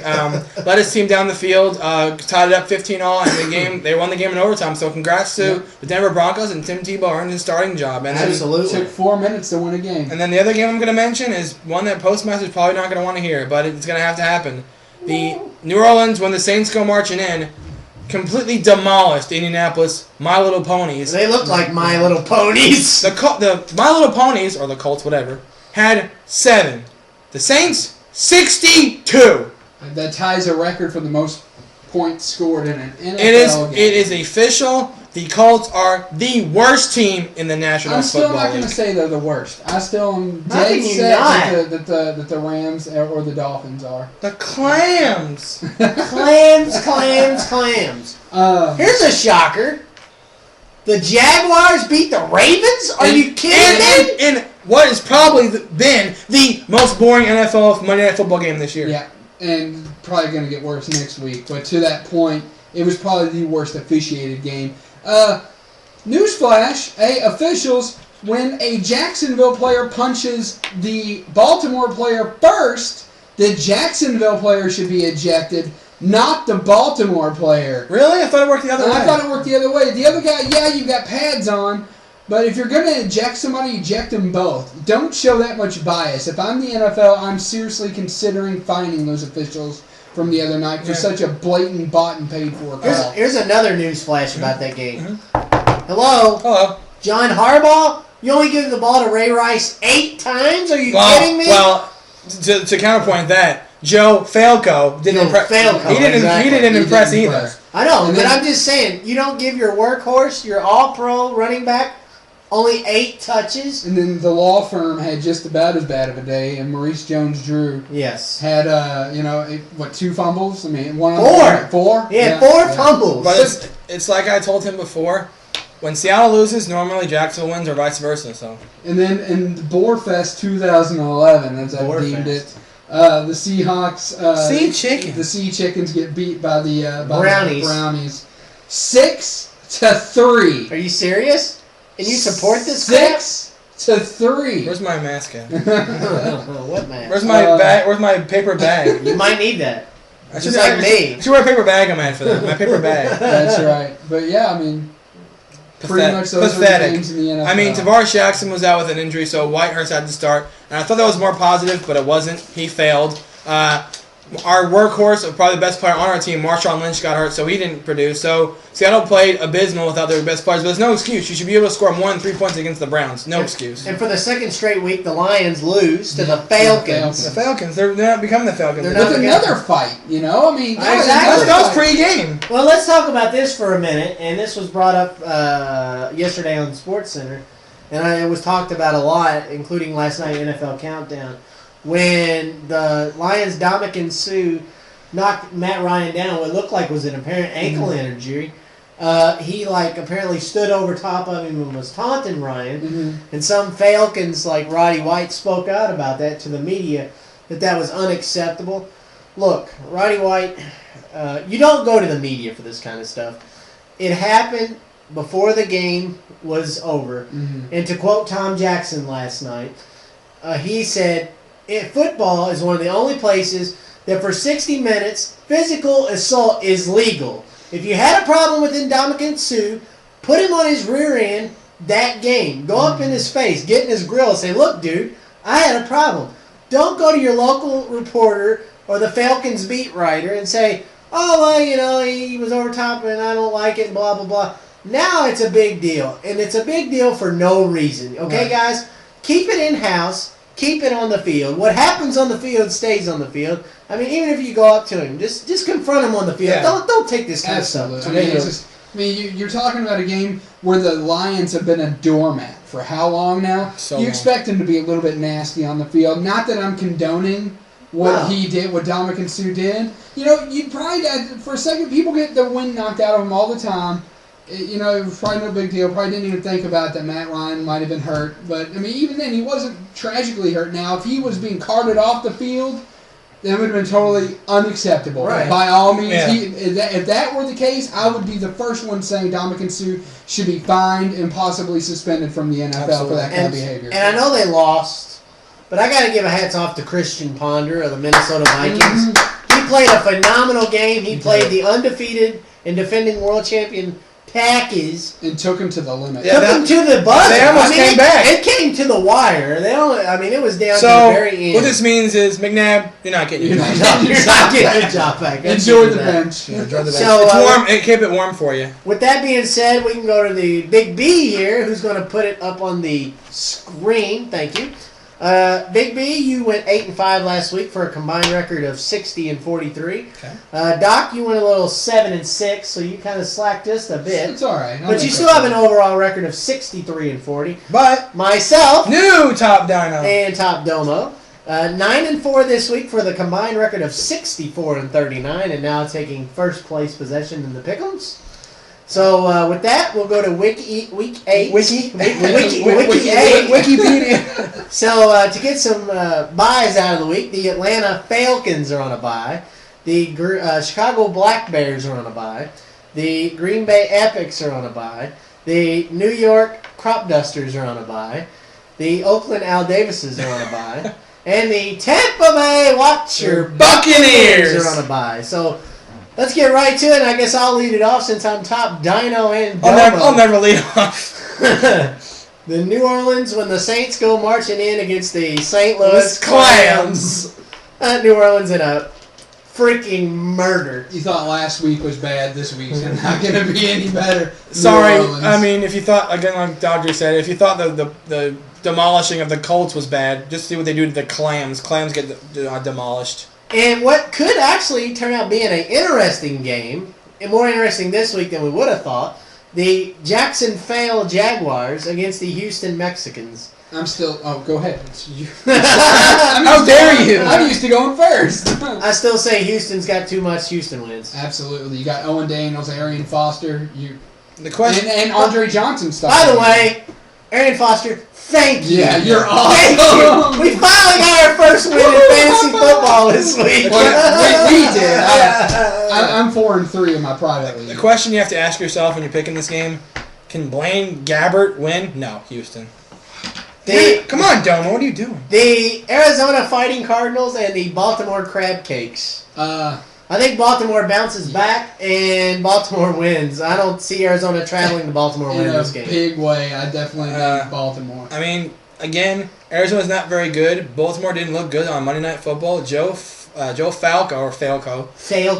[SPEAKER 4] led his team down the field, tied it up 15-all, and they won the game in overtime. So congrats to the Denver Broncos, and Tim Tebow earned his starting job. And
[SPEAKER 5] Absolutely.
[SPEAKER 3] It took 4 minutes to win a game.
[SPEAKER 4] And then the other game I'm going to mention is one that PostMaster is probably not going to want to hear, but it's going to have to happen. The New Orleans, when the Saints go marching in, completely demolished Indianapolis My Little Ponies.
[SPEAKER 5] They look like My Little Ponies.
[SPEAKER 4] The My Little Ponies, or the Colts, whatever, had 7. The Saints, 62.
[SPEAKER 3] That ties a record for the most points scored in an NFL game.
[SPEAKER 4] It is official. The Colts are the worst team in the National
[SPEAKER 3] I'm still
[SPEAKER 4] Football
[SPEAKER 3] not going
[SPEAKER 4] League.
[SPEAKER 3] to say they're the worst. I still am
[SPEAKER 5] How
[SPEAKER 3] dead
[SPEAKER 5] can you
[SPEAKER 3] set that the Rams or the Dolphins are.
[SPEAKER 4] The Clams.
[SPEAKER 5] Clams. Here's a shocker. The Jaguars beat the Ravens? Are you kidding me?
[SPEAKER 4] In what has probably been the most boring NFL Monday Night Football game this year.
[SPEAKER 3] Yeah, and probably going to get worse next week. But to that point, it was probably the worst officiated game. Newsflash, officials, when a Jacksonville player punches the Baltimore player first, the Jacksonville player should be ejected, not the Baltimore player.
[SPEAKER 4] Really? I thought it worked the other way.
[SPEAKER 3] I thought it worked the other way. The other guy, yeah, you've got pads on, but if you're going to eject somebody, eject them both. Don't show that much bias. If I'm the NFL, I'm seriously considering fining those officials from the other night for such a blatant bought and paid for call.
[SPEAKER 5] Here's another news flash about that game. Hello?
[SPEAKER 4] Hello.
[SPEAKER 5] John Harbaugh? You only give the ball to Ray Rice 8 times? Are you kidding me?
[SPEAKER 4] Well, to counterpoint that, Joe Falco didn't impress. He didn't impress either.
[SPEAKER 5] I know,
[SPEAKER 3] And
[SPEAKER 5] but
[SPEAKER 3] then-
[SPEAKER 5] I'm just saying, you don't give your workhorse, your all-pro running back, only 8 touches?
[SPEAKER 3] And then the law firm had just about as bad of a day, and Maurice Jones-Drew
[SPEAKER 5] Yes.
[SPEAKER 3] had, 2 fumbles? I mean, one
[SPEAKER 5] 4.
[SPEAKER 3] 4?
[SPEAKER 5] He had 4 fumbles.
[SPEAKER 4] But it's like I told him before. When Seattle loses, normally Jacksonville wins, or vice versa. So.
[SPEAKER 3] And then in Boarfest 2011, as I've deemed it, the Seahawks,
[SPEAKER 4] Sea Chickens.
[SPEAKER 3] the Sea Chickens get beat by the
[SPEAKER 5] Brownies.
[SPEAKER 3] 6-3.
[SPEAKER 5] Are you serious? And you support this crap?
[SPEAKER 3] 6-3.
[SPEAKER 4] Where's my mask at?
[SPEAKER 5] What man?
[SPEAKER 4] Where's my bag? Where's my paper bag?
[SPEAKER 5] You might need that.
[SPEAKER 4] I
[SPEAKER 5] Just like me.
[SPEAKER 4] I should wear a paper bag on man for that. My paper bag.
[SPEAKER 3] That's right. But yeah, I mean, pretty much those are the games in the NFL.
[SPEAKER 4] I mean, Tavares Jackson was out with an injury, so Whitehurst had to start. And I thought that was more positive, but it wasn't. He failed. our workhorse, probably the best player on our team, Marshawn Lynch, got hurt, so he didn't produce. So Seattle played abysmal without their best players, but there's no excuse. You should be able to score more than 3 points against the Browns. No excuse.
[SPEAKER 5] And for the second straight week, the Lions lose to the Falcons.
[SPEAKER 4] The Falcons, they're not becoming the Falcons.
[SPEAKER 3] With another fight, you know? I mean,
[SPEAKER 5] Exactly.
[SPEAKER 4] That was pre-game.
[SPEAKER 5] Well, let's talk about this for a minute, and this was brought up yesterday on SportsCenter, and it was talked about a lot, including last night NFL Countdown, when the Lions' Dominican Sue knocked Matt Ryan down, what looked like was an apparent ankle injury. He apparently stood over top of him and was taunting Ryan, and some Falcons like Roddy White spoke out about that to the media, that was unacceptable. Look, Roddy White, you don't go to the media for this kind of stuff. It happened before the game was over, and to quote Tom Jackson last night, he said, football is one of the only places that for 60 minutes, physical assault is legal. If you had a problem with Ndamukong Suh, put him on his rear end that game. Go up in his face, get in his grill, and say, look, dude, I had a problem. Don't go to your local reporter or the Falcons beat writer and say, oh, well, you know, he was over top and I don't like it, blah, blah, blah. Now it's a big deal, and it's a big deal for no reason. Okay, guys? Keep it in-house. Keep it on the field. What happens on the field stays on the field. I mean, even if you go up to him, just confront him on the field.
[SPEAKER 4] Yeah.
[SPEAKER 5] Don't take this kind of stuff.
[SPEAKER 3] You're talking about a game where the Lions have been a doormat for how long now?
[SPEAKER 4] So
[SPEAKER 3] you
[SPEAKER 4] long.
[SPEAKER 3] expect them to be a little bit nasty on the field. Not that I'm condoning what he did, what Ndamukong Suh did. You know, you'd probably, for a second, people get the wind knocked out of them all the time. You know, it was probably no big deal. Probably didn't even think about that Matt Ryan might have been hurt. But, I mean, even then, he wasn't tragically hurt. Now, if he was being carted off the field, that would have been totally unacceptable.
[SPEAKER 5] Right.
[SPEAKER 3] By all means,
[SPEAKER 4] Yeah.
[SPEAKER 3] if that were the case, I would be the first one saying Ndamukong Suh should be fined and possibly suspended from the NFL for that kind of behavior.
[SPEAKER 5] And I know they lost, but I got to give a hats off to Christian Ponder of the Minnesota Vikings. He played a phenomenal game. He played the undefeated and defending world champion Packers.
[SPEAKER 3] And took him to the limit.
[SPEAKER 5] Took him to the buzzer.
[SPEAKER 4] They almost came back.
[SPEAKER 5] It came to the wire. It was down to
[SPEAKER 4] So
[SPEAKER 5] the very end.
[SPEAKER 4] what this means is, McNabb, you're not getting your job.
[SPEAKER 5] You're not getting your job back.
[SPEAKER 3] Enjoy the bench.
[SPEAKER 4] Yeah, enjoy the bench.
[SPEAKER 5] So,
[SPEAKER 4] it's warm. It keep it warm for you.
[SPEAKER 5] With that being said, we can go to the Big B here, who's going to put it up on the screen. Thank you. Big B, you went 8-5 last week for a combined record of 60-43.
[SPEAKER 4] Okay.
[SPEAKER 5] Doc, you went a little 7-6, so you kind of slacked just a bit.
[SPEAKER 3] It's all right.
[SPEAKER 5] But you still have an overall record of 63-40.
[SPEAKER 4] But
[SPEAKER 5] Myself
[SPEAKER 4] new top dino.
[SPEAKER 5] and Top Domo, 9-4 this week for the combined record of 64-39, and now taking first place possession in the Pick'ems. So with that, we'll go to week 8. Wiki 8.
[SPEAKER 4] Wikipedia.
[SPEAKER 5] So to get some buys out of the week, the Atlanta Falcons are on a bye. The Chicago Black Bears are on a bye. The Green Bay Epics are on a bye. The New York Crop Dusters are on a bye. The Oakland Al Davises are on a bye. And the Tampa Bay Watcher
[SPEAKER 4] Buccaneers
[SPEAKER 5] are on a bye. So let's get right to it. I guess I'll lead it off since I'm top dino and
[SPEAKER 4] I'll never lead off.
[SPEAKER 5] The New Orleans, when the Saints go marching in against the St. Louis Clams. New Orleans in a freaking murder.
[SPEAKER 3] You thought last week was bad, this week's not going to be any better.
[SPEAKER 4] Sorry, I mean, if you thought, again, like Dodger said, if you thought the demolishing of the Colts was bad, just see what they do to the Clams. Clams get demolished.
[SPEAKER 5] And what could actually turn out being an interesting game, and more interesting this week than we would have thought, the Jacksonville Jaguars against the Houston Mexicans.
[SPEAKER 3] I'm still... Oh, go ahead. It's you.
[SPEAKER 4] How dare you?
[SPEAKER 3] I'm used to going first.
[SPEAKER 5] I still say Houston's got too much Houston wins.
[SPEAKER 3] Absolutely. You got Owen Daniels, Arian Foster,
[SPEAKER 4] The question...
[SPEAKER 3] and Andre Johnson stuff.
[SPEAKER 5] By the way, Arian Foster, thank you.
[SPEAKER 3] Yeah, you're
[SPEAKER 5] Thank
[SPEAKER 3] awesome.
[SPEAKER 5] you. We finally got our first win in fantasy football this week.
[SPEAKER 3] We did. I'm 4-3 in my private league.
[SPEAKER 4] The question you have to ask yourself when you're picking this game, can Blaine Gabbert win? No, Houston. Come on, Domo, what are you doing?
[SPEAKER 5] The Arizona Fighting Cardinals and the Baltimore Crab Cakes. I think Baltimore bounces back and Baltimore wins. I don't see Arizona traveling to Baltimore winning this game.
[SPEAKER 3] In a big way, I definitely think Baltimore.
[SPEAKER 4] I mean, again, Arizona's not very good. Baltimore didn't look good on Monday Night Football. Joe Joe Falco.
[SPEAKER 5] Falco.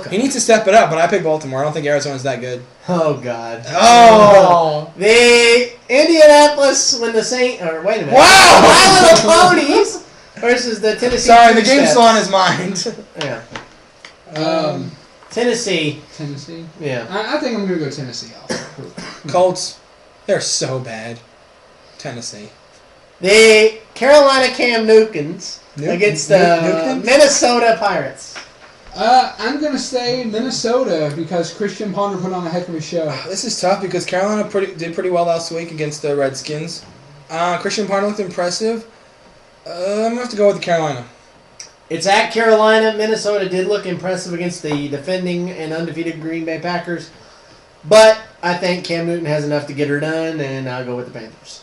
[SPEAKER 4] He needs to step it up, but I picked Baltimore. I don't think Arizona's that good.
[SPEAKER 5] Oh, God.
[SPEAKER 4] Oh!
[SPEAKER 5] The Indianapolis when the Saint... Or, wait a minute.
[SPEAKER 4] Wow!
[SPEAKER 5] My Little Ponies versus the Tennessee
[SPEAKER 4] Sorry, the
[SPEAKER 5] Two
[SPEAKER 4] game's
[SPEAKER 5] Steps.
[SPEAKER 4] still on his mind.
[SPEAKER 5] Yeah. Tennessee.
[SPEAKER 3] Tennessee.
[SPEAKER 5] Yeah.
[SPEAKER 3] I think I'm going to go Tennessee also.
[SPEAKER 4] Colts, they're so bad. Tennessee.
[SPEAKER 5] The Carolina Cam Newtons against the
[SPEAKER 4] Newtons?
[SPEAKER 5] Minnesota Pirates.
[SPEAKER 3] I'm going to say Minnesota because Christian Ponder put on a heck of a show.
[SPEAKER 4] This is tough because Carolina did pretty well last week against the Redskins. Christian Ponder looked impressive. I'm going to have to go with Carolina.
[SPEAKER 5] It's at Carolina. Minnesota did look impressive against the defending and undefeated Green Bay Packers. But I think Cam Newton has enough to get her done, and I'll go with the Panthers.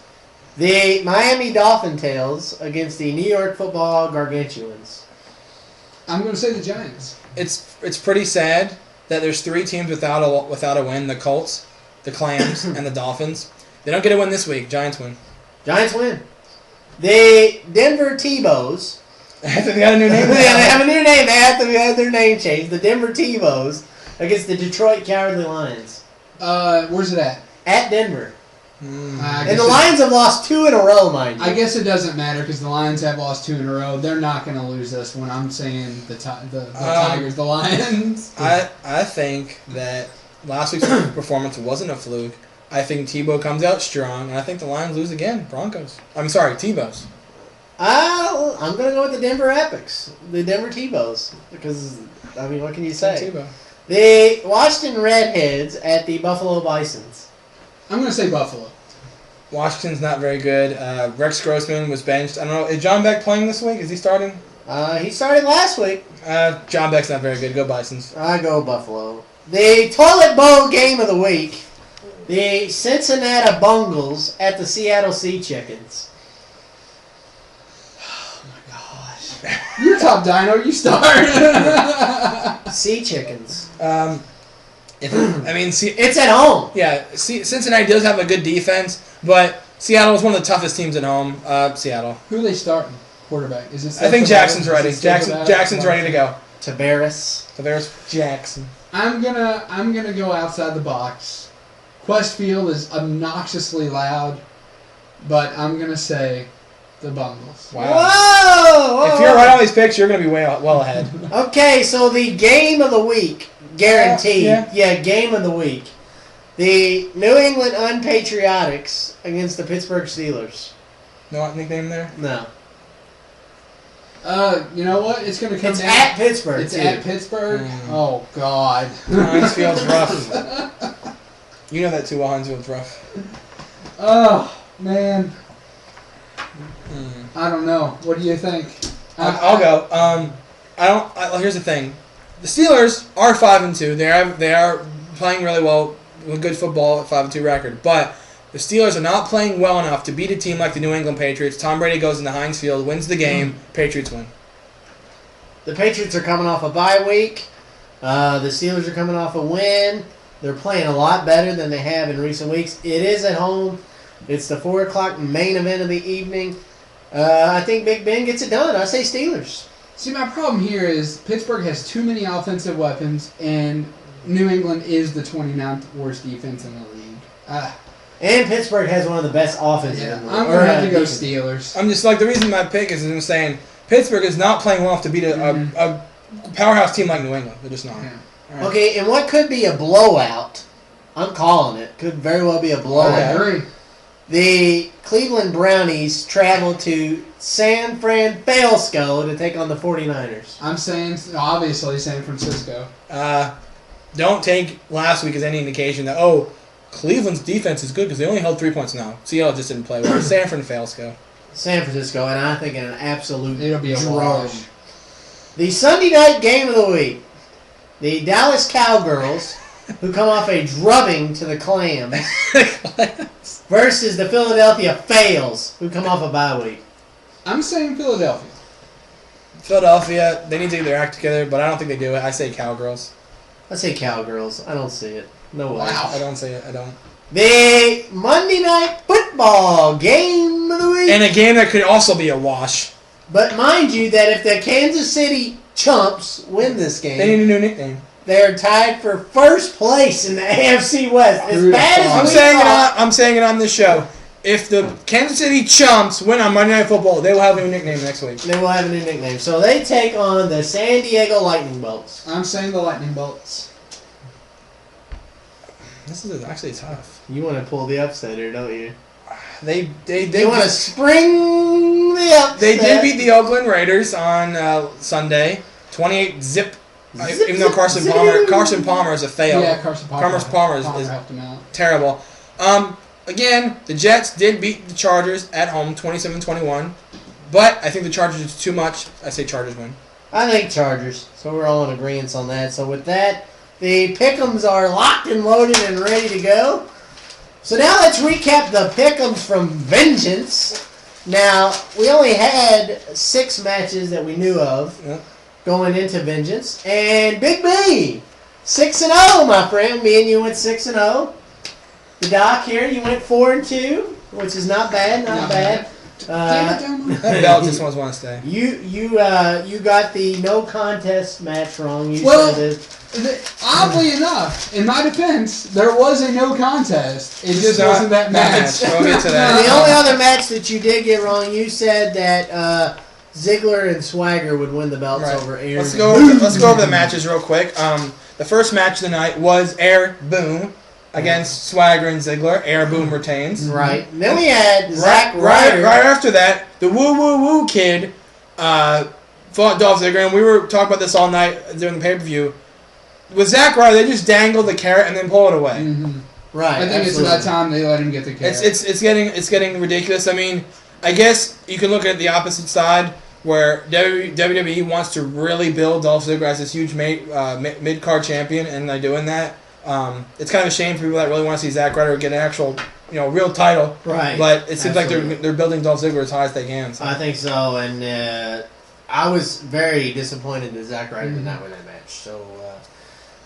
[SPEAKER 5] The Miami Dolphin Tails against the New York Football Gargantuans.
[SPEAKER 3] I'm going to say the Giants.
[SPEAKER 4] It's pretty sad that there's 3 teams without a win: the Colts, the Clams, and the Dolphins. They don't get a win this week. Giants win.
[SPEAKER 5] Giants win. The Denver T-Bows.
[SPEAKER 4] They got a new name.
[SPEAKER 5] Yeah, they have a new name. They have to have their name changed. The Denver T-Bows against the Detroit Cowardly Lions.
[SPEAKER 3] Where's it at?
[SPEAKER 5] At Denver.
[SPEAKER 3] I
[SPEAKER 5] And
[SPEAKER 3] guess
[SPEAKER 5] the Lions have lost 2 in a row, mind you.
[SPEAKER 3] I guess it doesn't matter because the Lions have lost 2 in a row. They're not going to lose this one. I'm saying the Tigers, the Lions.
[SPEAKER 4] I think that last week's performance wasn't a fluke. I think Tebow comes out strong, and I think the Lions lose again. Broncos. I'm sorry, Tebows.
[SPEAKER 5] I'm going to go with the Denver Epics. The Denver T-Bows. Because, I mean, what can you say?
[SPEAKER 4] Tebow.
[SPEAKER 5] The Washington Redheads at the Buffalo Bisons.
[SPEAKER 3] I'm going to say Buffalo.
[SPEAKER 4] Washington's not very good. Rex Grossman was benched. I don't know. Is John Beck playing this week? Is he starting?
[SPEAKER 5] He started last week.
[SPEAKER 4] John Beck's not very good. Go Bisons.
[SPEAKER 5] I go Buffalo. The Toilet Bowl Game of the Week. The Cincinnati Bungles at the Seattle Sea Chickens. Oh my gosh.
[SPEAKER 3] You're top dino. You start.
[SPEAKER 5] Sea Chickens. It's at home.
[SPEAKER 4] Yeah, Cincinnati does have a good defense, but Seattle is one of the toughest teams at home. Seattle.
[SPEAKER 3] Who are they starting? Quarterback. Is it?
[SPEAKER 4] I think Jackson's ready. Jackson's ready to go.
[SPEAKER 5] Tavares
[SPEAKER 4] Jackson.
[SPEAKER 3] I'm gonna go outside the box. Questfield is obnoxiously loud, but I'm gonna say the Bungles.
[SPEAKER 4] Wow.
[SPEAKER 5] Whoa!
[SPEAKER 4] If you're right on these picks, you're going to be well ahead.
[SPEAKER 5] Okay, so the game of the week, guaranteed.
[SPEAKER 4] Yeah.
[SPEAKER 5] Game of the week. The New England Unpatriotics against the Pittsburgh Steelers.
[SPEAKER 4] No nickname there?
[SPEAKER 5] No.
[SPEAKER 3] You know what? It's gonna come
[SPEAKER 5] It's
[SPEAKER 3] down.
[SPEAKER 5] at Pittsburgh.
[SPEAKER 3] It's
[SPEAKER 5] too.
[SPEAKER 3] at Pittsburgh. Oh God.
[SPEAKER 4] Heinz Field's rough. You know that too well. Heinz Field's rough.
[SPEAKER 3] Oh man. I don't know. What do you think?
[SPEAKER 4] I'll go. Here's the thing. The Steelers are 5-2. They are playing really well with good football at 5-2 record. But the Steelers are not playing well enough to beat a team like the New England Patriots. Tom Brady goes into Heinz Field, wins the game. Patriots win.
[SPEAKER 5] The Patriots are coming off a bye week. The Steelers are coming off a win. They're playing a lot better than they have in recent weeks. It is at home. It's the 4 o'clock main event of the evening. I think Big Ben gets it done. I say Steelers.
[SPEAKER 3] See, my problem here is Pittsburgh has too many offensive weapons, and New England is the 29th worst defense in the league.
[SPEAKER 5] And Pittsburgh has one of the best offenses
[SPEAKER 3] Yeah,
[SPEAKER 5] in the
[SPEAKER 3] I'm
[SPEAKER 5] league.
[SPEAKER 3] going to have to go
[SPEAKER 5] defense.
[SPEAKER 3] Steelers.
[SPEAKER 4] I'm just like, the reason my pick is I'm saying Pittsburgh is not playing well enough to beat a powerhouse team like New England. They're just not.
[SPEAKER 3] Yeah.
[SPEAKER 4] Right.
[SPEAKER 5] Okay, and what could be a blowout, I'm calling it, could very well be a
[SPEAKER 3] I
[SPEAKER 5] blowout.
[SPEAKER 3] agree.
[SPEAKER 5] The Cleveland Brownies travel to San Francisco to take on the 49ers.
[SPEAKER 3] I'm saying, obviously, San Francisco.
[SPEAKER 4] Don't take last week as any indication that, Cleveland's defense is good because they only held 3 points now. Seattle just didn't play well. San Francisco.
[SPEAKER 5] San Francisco, and I think an absolute
[SPEAKER 3] It'll be a
[SPEAKER 5] drum.
[SPEAKER 3] wash.
[SPEAKER 5] The Sunday night game of the week. The Dallas Cowgirls, who come off a drubbing to the Clams, versus the Philadelphia Fails, who come off a bye week.
[SPEAKER 3] I'm saying Philadelphia.
[SPEAKER 4] Philadelphia, they need to get their act together, but I don't think they do it. I say Cowgirls.
[SPEAKER 5] I say Cowgirls. I don't see it. No way.
[SPEAKER 3] Wow.
[SPEAKER 4] I don't say it. I don't.
[SPEAKER 5] The Monday Night Football game of the week.
[SPEAKER 4] And a game that could also be a wash.
[SPEAKER 5] But mind you that if the Kansas City chumps win this game,
[SPEAKER 4] They need a new nickname.
[SPEAKER 5] they're tied for first place in the AFC West. As bad as
[SPEAKER 4] I'm saying it on this show. If the Kansas City Chumps win on Monday Night Football, they will have a new nickname next week.
[SPEAKER 5] They will have a new nickname. So they take on the San Diego Lightning Bolts.
[SPEAKER 3] I'm saying the Lightning Bolts.
[SPEAKER 4] This is actually tough.
[SPEAKER 5] You want to pull the upsetter, don't you?
[SPEAKER 4] They
[SPEAKER 5] You want to spring the upset.
[SPEAKER 4] They did beat the Oakland Raiders on Sunday, 28-zip. Even though Carson Palmer is a fail.
[SPEAKER 3] Yeah, Carson Palmer.
[SPEAKER 4] Palmer is
[SPEAKER 3] helped him out.
[SPEAKER 4] terrible. Again, the Jets did beat the Chargers at home, 27-21. But I think the Chargers is too much. I say Chargers win.
[SPEAKER 5] I think Chargers. So we're all in agreement on that. So with that, the pick'ems are locked and loaded and ready to go. So now let's recap the pick'ems from Vengeance. Now, we only had 6 matches that we knew of going into Vengeance. And Big B, 6-0, my friend. Me and you went 6-0. The Doc here, you went 4-2, which is not bad, not bad.
[SPEAKER 4] That belt just wants to stay.
[SPEAKER 5] You got the no contest match wrong. You
[SPEAKER 3] Well,
[SPEAKER 5] said
[SPEAKER 3] oddly enough, in my defense, there was a no contest. It just wasn't that match.
[SPEAKER 4] We'll get to that.
[SPEAKER 5] the only other match that you did get wrong, you said that Ziggler and Swagger would win the belts over Air.
[SPEAKER 4] Let's go over the matches real quick. The first match of the night was Air Boom against Swagger and Ziggler. Air Boom retains.
[SPEAKER 5] Right. And then we had Zack Ryder.
[SPEAKER 4] Right after that, the Woo Woo Woo Kid fought Dolph Ziggler, and we were talking about this all night during the pay-per-view. With Zack Ryder, they just dangle the carrot and then pull it away.
[SPEAKER 3] Mm-hmm.
[SPEAKER 5] Right.
[SPEAKER 3] I think it's about time they let him get the carrot.
[SPEAKER 4] It's getting ridiculous. I mean, I guess you can look at the opposite side where WWE wants to really build Dolph Ziggler as this huge mid-card champion, and they're doing that. It's kind of a shame for people that really want to see Zack Ryder get an actual, real title.
[SPEAKER 5] Right.
[SPEAKER 4] But it seems like they're building Dolph Ziggler as high as they can. So.
[SPEAKER 5] I think so, and I was very disappointed that Zack Ryder did not win that match. So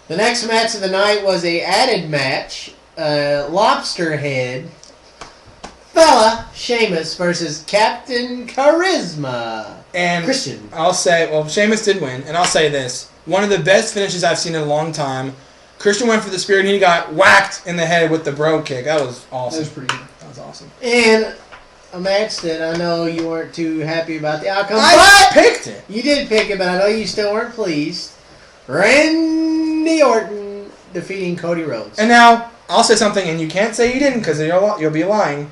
[SPEAKER 5] the next match of the night was a added match, Lobster Head fella Sheamus versus Captain Charisma.
[SPEAKER 4] And
[SPEAKER 5] Christian.
[SPEAKER 4] I'll say, Sheamus did win, and I'll say this: one of the best finishes I've seen in a long time. Christian went for the spear, and he got whacked in the head with the bro kick. That was awesome.
[SPEAKER 3] That was pretty good.
[SPEAKER 4] That was awesome.
[SPEAKER 5] And a match that I know you weren't too happy about the outcome,
[SPEAKER 4] I
[SPEAKER 5] but
[SPEAKER 4] picked it.
[SPEAKER 5] you did pick it, but I know you still weren't pleased. Randy Orton defeating Cody Rhodes.
[SPEAKER 4] And now I'll say something, and you can't say you didn't because you'll be lying.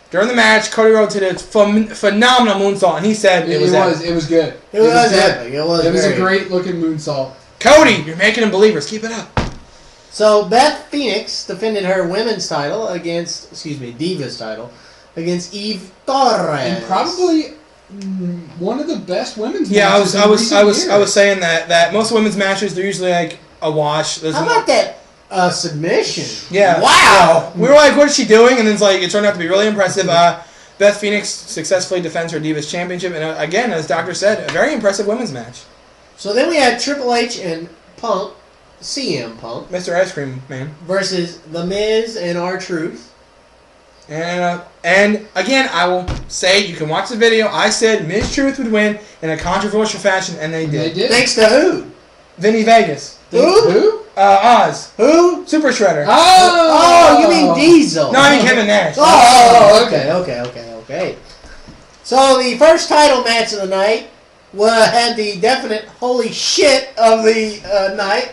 [SPEAKER 4] During the match, Cody Rhodes did a phenomenal moonsault, and he said it was epic.
[SPEAKER 3] It was good.
[SPEAKER 5] It was epic. It was
[SPEAKER 3] a great looking moonsault.
[SPEAKER 4] Cody, you're making them believers. Keep it up.
[SPEAKER 5] So Beth Phoenix defended her women's title Divas title against Eve Torres.
[SPEAKER 3] And probably one of the best women's
[SPEAKER 4] Yeah,
[SPEAKER 3] matches.
[SPEAKER 4] I was saying that most women's matches they're usually like a wash.
[SPEAKER 5] How about that submission?
[SPEAKER 4] Yeah.
[SPEAKER 5] Wow.
[SPEAKER 4] We were like, what is she doing? And then it turned out to be really impressive. Beth Phoenix successfully defends her Divas Championship, and again, as Doctor said, a very impressive women's match.
[SPEAKER 5] So then we had Triple H and Punk. CM Punk.
[SPEAKER 4] Mr. Ice Cream Man.
[SPEAKER 5] Versus The Miz and R-Truth.
[SPEAKER 4] And again, I will say, you can watch the video. I said Miz Truth would win in a controversial fashion, and they did.
[SPEAKER 5] Thanks to who?
[SPEAKER 4] Vinny Vegas.
[SPEAKER 5] Who?
[SPEAKER 4] Oz.
[SPEAKER 5] Who?
[SPEAKER 4] Super Shredder.
[SPEAKER 5] Oh, you mean Diesel.
[SPEAKER 4] No, I mean Kevin Nash.
[SPEAKER 5] Okay. So the first title match of the night had the definite holy shit of the night.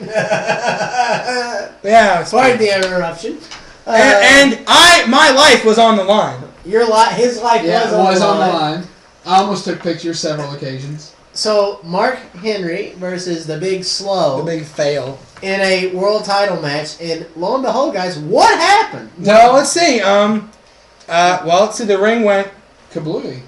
[SPEAKER 4] Yeah,
[SPEAKER 5] pardon the interruption.
[SPEAKER 4] My life was on the line.
[SPEAKER 5] His life was on the line.
[SPEAKER 3] I almost took pictures several occasions.
[SPEAKER 5] So Mark Henry versus the Big Slow,
[SPEAKER 4] the Big Fail,
[SPEAKER 5] in a world title match, and lo and behold, guys, what happened?
[SPEAKER 4] No, let's see. Let's see. The ring went
[SPEAKER 3] kablooey.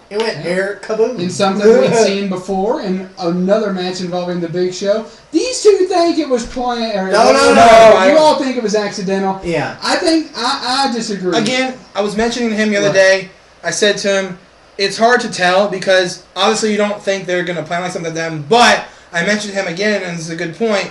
[SPEAKER 5] It went air kaboom.
[SPEAKER 3] In something we'd seen before in another match involving the Big Show. These two think it was planned.
[SPEAKER 5] No.
[SPEAKER 3] You all think it was accidental.
[SPEAKER 5] Yeah.
[SPEAKER 3] I think I disagree.
[SPEAKER 4] Again, I was mentioning to him the other day. I said to him, it's hard to tell because obviously you don't think they're going to plan like something to them. But I mentioned to him again, and this is a good point.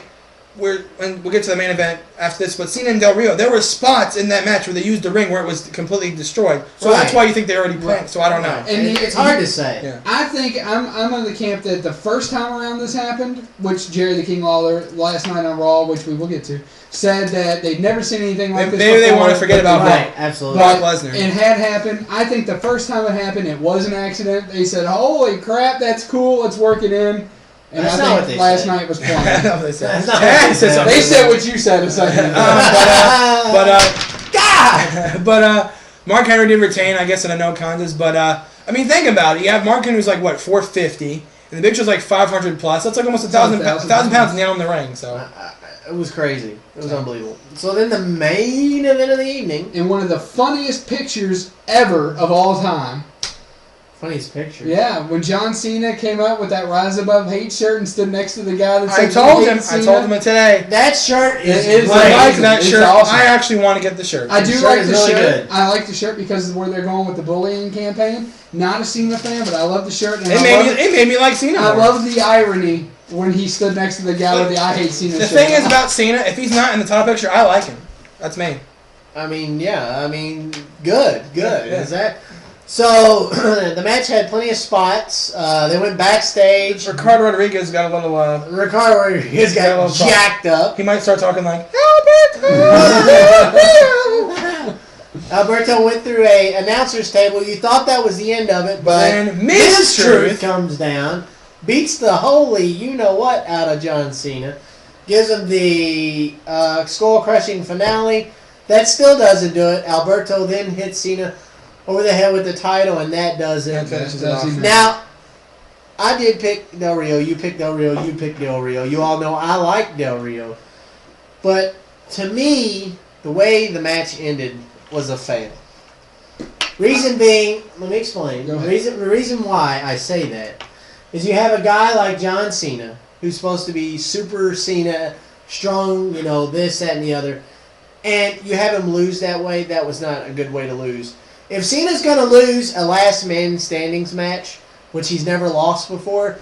[SPEAKER 4] and we'll get to the main event after this, but Cena and Del Rio, there were spots in that match where they used the ring where it was completely destroyed. So that's why you think they already planned. So I don't know.
[SPEAKER 3] And
[SPEAKER 5] it's hard to say.
[SPEAKER 4] Yeah.
[SPEAKER 3] I think I'm on the camp that the first time around this happened, which Jerry the King Lawler last night on Raw, which we will get to, said that they'd never seen anything like this
[SPEAKER 4] Maybe
[SPEAKER 3] before.
[SPEAKER 4] they want to forget about
[SPEAKER 5] Right, absolutely.
[SPEAKER 4] Brock Lesnar.
[SPEAKER 3] It had happened. I think the first time it happened, it was an accident. They said, "Holy crap, that's cool. Let's work it in." And
[SPEAKER 5] That's
[SPEAKER 3] I
[SPEAKER 5] not
[SPEAKER 3] think
[SPEAKER 5] what they
[SPEAKER 3] last
[SPEAKER 5] said.
[SPEAKER 3] night was planned.
[SPEAKER 4] That's not what they said.
[SPEAKER 5] That's not what they said.
[SPEAKER 3] They said what you said a second ago.
[SPEAKER 4] But Mark Henry did retain, I guess, in a no contest. But I mean, think about it. You have Mark Henry who's like what 450, and the Big Show's like 500 plus. That's like almost 1,000 pounds nailed in the ring. So
[SPEAKER 5] It was crazy. It was unbelievable. So then the main event of the evening.
[SPEAKER 3] And one of the funniest pictures ever of all time.
[SPEAKER 5] Funniest picture.
[SPEAKER 3] Yeah, when John Cena came out with that Rise Above Hate shirt and stood next to the guy that
[SPEAKER 4] I
[SPEAKER 3] said
[SPEAKER 4] told
[SPEAKER 3] he
[SPEAKER 4] him.
[SPEAKER 3] hates
[SPEAKER 4] I
[SPEAKER 3] Cena.
[SPEAKER 4] told him it today.
[SPEAKER 5] That shirt is
[SPEAKER 3] It is
[SPEAKER 5] great.
[SPEAKER 4] I like
[SPEAKER 3] amazing.
[SPEAKER 4] that
[SPEAKER 3] It's
[SPEAKER 4] shirt.
[SPEAKER 3] awesome.
[SPEAKER 4] I actually want to get the shirt.
[SPEAKER 3] I do
[SPEAKER 5] shirt
[SPEAKER 3] like
[SPEAKER 5] is
[SPEAKER 3] the
[SPEAKER 5] really
[SPEAKER 3] shirt.
[SPEAKER 5] good.
[SPEAKER 3] I like the shirt because of where they're going with the bullying campaign. Not a Cena fan, but I love the shirt. And
[SPEAKER 4] It made me like Cena
[SPEAKER 3] I
[SPEAKER 4] more.
[SPEAKER 3] love the irony when he stood next to the guy with the I Hate Cena
[SPEAKER 4] The
[SPEAKER 3] shirt.
[SPEAKER 4] thing is about Cena, if he's not in the title picture, I like him. That's me.
[SPEAKER 5] I mean, yeah. I mean, good.
[SPEAKER 4] Yeah.
[SPEAKER 5] Is that? So the match had plenty of spots. They went backstage.
[SPEAKER 4] Ricardo Rodriguez got a little.
[SPEAKER 5] Ricardo Rodriguez got
[SPEAKER 4] Got a little
[SPEAKER 5] jacked up.
[SPEAKER 4] He might start talking like
[SPEAKER 5] Alberto went through a announcer's table. You thought that was the end of it, but
[SPEAKER 4] Then Miz Truth
[SPEAKER 5] comes down, beats the holy you-know-what out of John Cena, gives him the skull-crushing finale. That still doesn't do it. Alberto then hits Cena over the head with the title, and that does it.
[SPEAKER 4] That finishes it
[SPEAKER 3] Does
[SPEAKER 4] off.
[SPEAKER 3] he-
[SPEAKER 5] Now, I did pick Del Rio. You picked Del Rio. You picked Del Rio. You all know I like Del Rio. But to me, the way the match ended was a fail. Reason being, let me explain.
[SPEAKER 3] Go ahead.
[SPEAKER 5] The reason why I say that is you have a guy like John Cena who's supposed to be super Cena, strong, this, that, and the other, and you have him lose that way. That was not a good way to lose. If Cena's going to lose a last man standings match, which he's never lost before,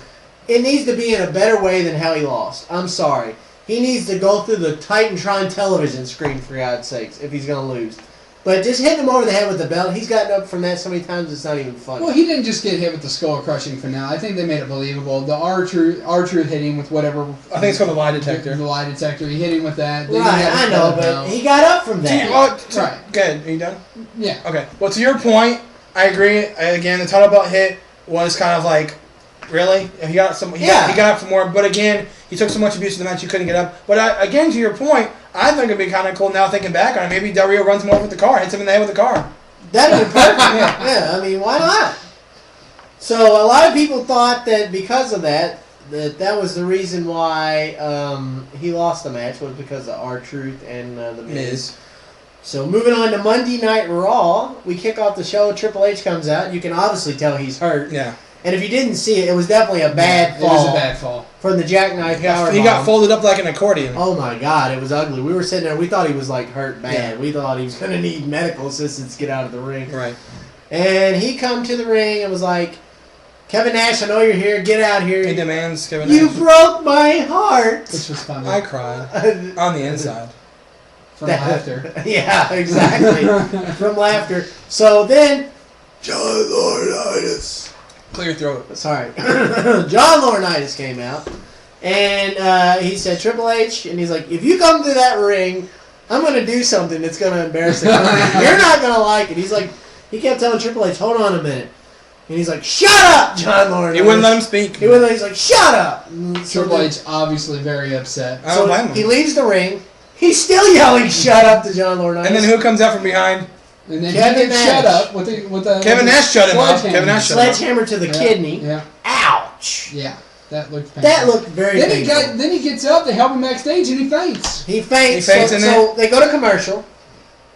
[SPEAKER 5] it needs to be in a better way than how he lost. I'm sorry. He needs to go through the Titantron television screen, for God's sakes, if he's going to lose. But just hitting him over the head with the belt, he's gotten up from that so many times it's not even funny.
[SPEAKER 3] Well, he didn't just get hit with the skull-crushing finale. I think they made it believable. The R-Truth hit him with whatever.
[SPEAKER 4] I think it's called a lie detector.
[SPEAKER 3] The lie detector. He hit him with that. Then he
[SPEAKER 5] Right,
[SPEAKER 3] had
[SPEAKER 5] I
[SPEAKER 3] the
[SPEAKER 5] know,
[SPEAKER 3] belt
[SPEAKER 5] but
[SPEAKER 3] down.
[SPEAKER 5] he got up from that.
[SPEAKER 3] Right.
[SPEAKER 4] Good. Are you done?
[SPEAKER 3] Yeah.
[SPEAKER 4] Okay. Well, to your point, I agree. Again, the title belt hit was kind of like, really? He got up for more. But again, he took so much abuse in the match he couldn't get up. But again, to your point, I think it'd be kind of cool now thinking back on it. Maybe Del Rio runs him over with the car, hits him in the head with the car.
[SPEAKER 5] That'd be perfect. Yeah, I mean, why not? So a lot of people thought that because of that was the reason why he lost the match was because of R-Truth and the Miz. So moving on to Monday Night Raw, we kick off the show. Triple H comes out. You can obviously tell he's hurt.
[SPEAKER 4] Yeah.
[SPEAKER 5] And if you didn't see it, it was definitely a bad fall.
[SPEAKER 3] It was a bad fall.
[SPEAKER 5] From the jackknife powerbomb.
[SPEAKER 4] He got folded up like an accordion.
[SPEAKER 5] Oh my God, it was ugly. We were sitting there. We thought he was like hurt bad.
[SPEAKER 4] Yeah.
[SPEAKER 5] We thought he was going to need medical assistance to get out of the ring.
[SPEAKER 4] Right.
[SPEAKER 5] And he come to the ring and was like, Kevin Nash, I know you're here. Get out here.
[SPEAKER 4] He demands Kevin
[SPEAKER 5] You
[SPEAKER 4] Nash.
[SPEAKER 5] broke my heart.
[SPEAKER 3] Which was funny.
[SPEAKER 4] I cried on the inside.
[SPEAKER 3] From laughter.
[SPEAKER 5] Yeah, exactly. From laughter. So then, John Laurinaitis.
[SPEAKER 4] Clear your throat.
[SPEAKER 5] Sorry. John Laurinaitis came out. And he said, Triple H, and he's like, if you come to that ring, I'm going to do something that's going to embarrass the company. You're not going to like it. He's like, he kept telling Triple H, hold on a minute. And he's like, shut up, John Laurinaitis.
[SPEAKER 4] He wouldn't let him speak.
[SPEAKER 5] He's like, shut up.
[SPEAKER 3] Triple H obviously very upset.
[SPEAKER 4] I don't blame him.
[SPEAKER 5] He leaves the ring. He's still yelling, shut up to John Laurinaitis.
[SPEAKER 4] And then who comes out from behind?
[SPEAKER 3] And then
[SPEAKER 5] Kevin
[SPEAKER 3] he did
[SPEAKER 5] Nash.
[SPEAKER 3] shut up with the
[SPEAKER 4] Kevin Nash shut him up.
[SPEAKER 3] sledgehammer.
[SPEAKER 4] Kevin Nash shut him up.
[SPEAKER 5] Sledgehammer to the
[SPEAKER 3] Yeah.
[SPEAKER 5] kidney.
[SPEAKER 3] Yeah.
[SPEAKER 5] Ouch.
[SPEAKER 3] Yeah. That looked painful.
[SPEAKER 5] That looked very painful.
[SPEAKER 3] Then he gets up, they help him backstage, and he faints.
[SPEAKER 5] He faints.
[SPEAKER 4] He faints in
[SPEAKER 5] so they go to commercial.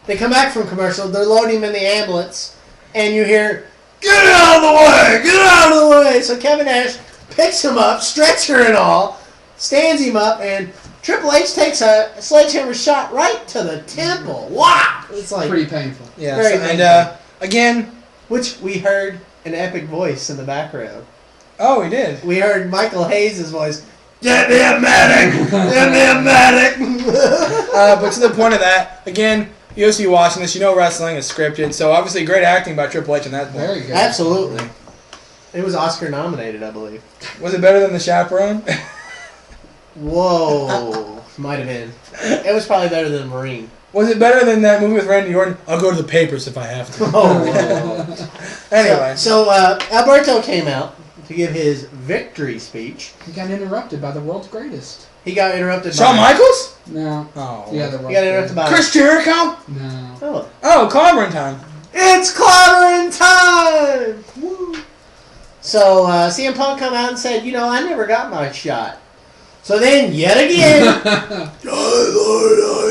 [SPEAKER 5] They come back from commercial. They're loading him in the ambulance. And you hear, get out of the way! Get out of the way! So Kevin Nash picks him up, stretcher and all, stands him up, and Triple H takes a sledgehammer shot right to the temple. Wow! It's like,
[SPEAKER 3] Pretty painful.
[SPEAKER 4] Yeah.
[SPEAKER 5] Very
[SPEAKER 4] So, and
[SPEAKER 5] painful.
[SPEAKER 4] again,
[SPEAKER 5] which we heard an epic voice in the background.
[SPEAKER 4] oh, he did.
[SPEAKER 5] We heard Michael Hayes' voice. Get me a medic! Get me a medic!
[SPEAKER 4] But to the point of that, again, you watching this, you know wrestling is scripted, so obviously great acting by Triple H in that point.
[SPEAKER 3] Very good.
[SPEAKER 5] Absolutely. It was Oscar nominated, I believe.
[SPEAKER 4] Was it better than The Chaperone?
[SPEAKER 5] Whoa. Might have been. It was probably better than Marine.
[SPEAKER 4] Was it better than that movie with Randy Orton? I'll go to the papers if I have to.
[SPEAKER 5] Oh,
[SPEAKER 4] Anyway.
[SPEAKER 5] So Alberto came out to give his victory speech.
[SPEAKER 3] He got interrupted by the world's greatest.
[SPEAKER 5] He got interrupted
[SPEAKER 4] Shawn
[SPEAKER 5] by...
[SPEAKER 4] Michaels?
[SPEAKER 3] No.
[SPEAKER 4] Oh.
[SPEAKER 3] Yeah, the
[SPEAKER 5] He got interrupted by...
[SPEAKER 4] Chris Jericho?
[SPEAKER 3] No.
[SPEAKER 4] Oh, clobbering time.
[SPEAKER 5] It's clobbering time! Woo. So CM Punk come out and said, I never got my shot. So then, yet again...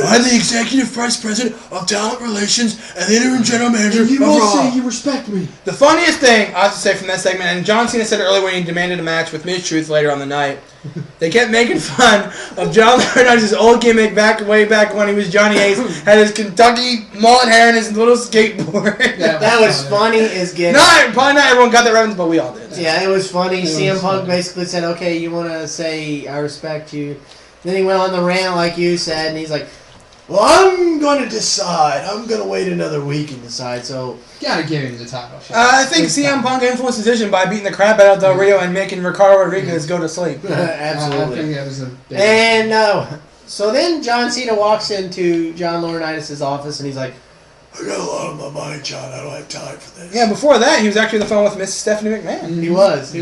[SPEAKER 4] I'm the Executive Vice President of Talent Relations and the Interim General Manager of Raw.
[SPEAKER 3] you respect me.
[SPEAKER 4] The funniest thing I have to say from that segment, and John Cena said it earlier when he demanded a match with Mistruth later on the night, they kept making fun of John Laurinaitis' old gimmick way back when he was Johnny Ace, had his Kentucky mullet hair and his little skateboard.
[SPEAKER 3] Yeah,
[SPEAKER 5] That was funny as getting...
[SPEAKER 4] Probably not everyone got that reference, but we all did.
[SPEAKER 5] Yeah, it was funny. CM
[SPEAKER 3] was
[SPEAKER 5] Punk
[SPEAKER 3] funny.
[SPEAKER 5] basically said, okay, you want to say I respect you. Then he went on the rant like you said, and he's like, well, I'm going to decide. I'm going to wait another week and decide. So
[SPEAKER 3] Gotta give him the title shot.
[SPEAKER 4] I think CM Punk influenced the decision by beating the crap out of Del Rio and making Ricardo Rodriguez go to sleep.
[SPEAKER 3] I
[SPEAKER 5] Absolutely.
[SPEAKER 3] think that was a big
[SPEAKER 5] And so then John Cena walks into John Laurinaitis' office, and he's like, I got a lot on my mind, John. I don't have time for this.
[SPEAKER 4] Yeah, before that, he was actually on the phone with Miss Stephanie McMahon.
[SPEAKER 5] He was.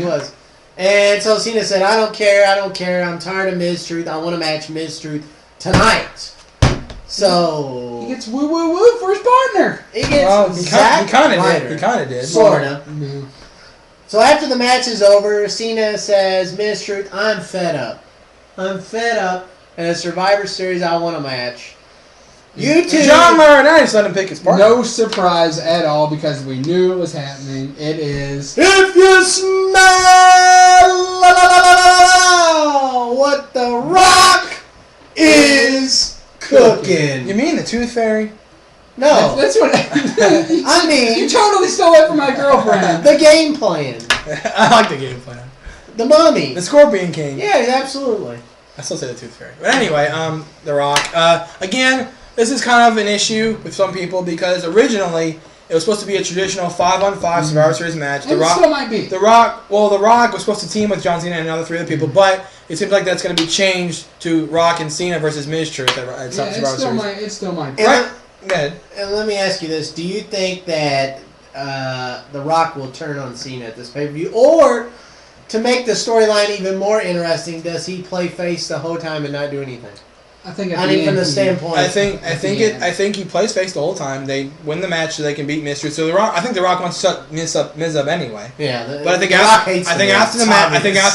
[SPEAKER 5] And so Cena said, I don't care. I'm tired of Mistruth. I want to match Mistruth tonight. So
[SPEAKER 3] He gets woo woo woo for his partner.
[SPEAKER 5] he gets
[SPEAKER 4] Well, he
[SPEAKER 5] Zack
[SPEAKER 4] kind of
[SPEAKER 5] Ryder.
[SPEAKER 4] did. He kind of did.
[SPEAKER 5] Sorta.
[SPEAKER 3] No.
[SPEAKER 5] So after the match is over, Cena says, Mistruth, I'm fed up. And a Survivor Series, I want a match. You two.
[SPEAKER 4] John Laurinaitis let him pick his partner.
[SPEAKER 3] No surprise at all because we knew it was happening. It is.
[SPEAKER 5] If you smell what the Rock is cooking.
[SPEAKER 4] You mean the Tooth Fairy?
[SPEAKER 5] No.
[SPEAKER 3] That's what.
[SPEAKER 5] I mean,
[SPEAKER 3] You totally stole it from my girlfriend.
[SPEAKER 5] the game plan.
[SPEAKER 4] I like the game plan.
[SPEAKER 5] The mummy.
[SPEAKER 4] The Scorpion King.
[SPEAKER 5] Yeah, absolutely.
[SPEAKER 4] I still say the Tooth Fairy. But anyway, The Rock. Again, this is kind of an issue with some people because originally it was supposed to be a traditional 5-on-5 Survivor Series match.
[SPEAKER 3] And it still might be.
[SPEAKER 4] The Rock was supposed to team with John Cena and another 3 other people, but it seems like that's going to be changed to Rock and Cena versus Mistruth at Survivor Series.
[SPEAKER 3] It still might be.
[SPEAKER 4] Right. Go ahead.
[SPEAKER 5] And let me ask you this: do you think that the Rock will turn on Cena at this pay-per-view, or to make the storyline even more interesting, does he play face the whole time and not do anything?
[SPEAKER 3] I think.
[SPEAKER 5] I mean, from the standpoint,
[SPEAKER 4] I think he plays face the whole time. They win the match so they can beat Mistruth. So I think the Rock wants to shut Miz up anyway.
[SPEAKER 5] Yeah,
[SPEAKER 4] But I think
[SPEAKER 5] the Rock hates
[SPEAKER 4] after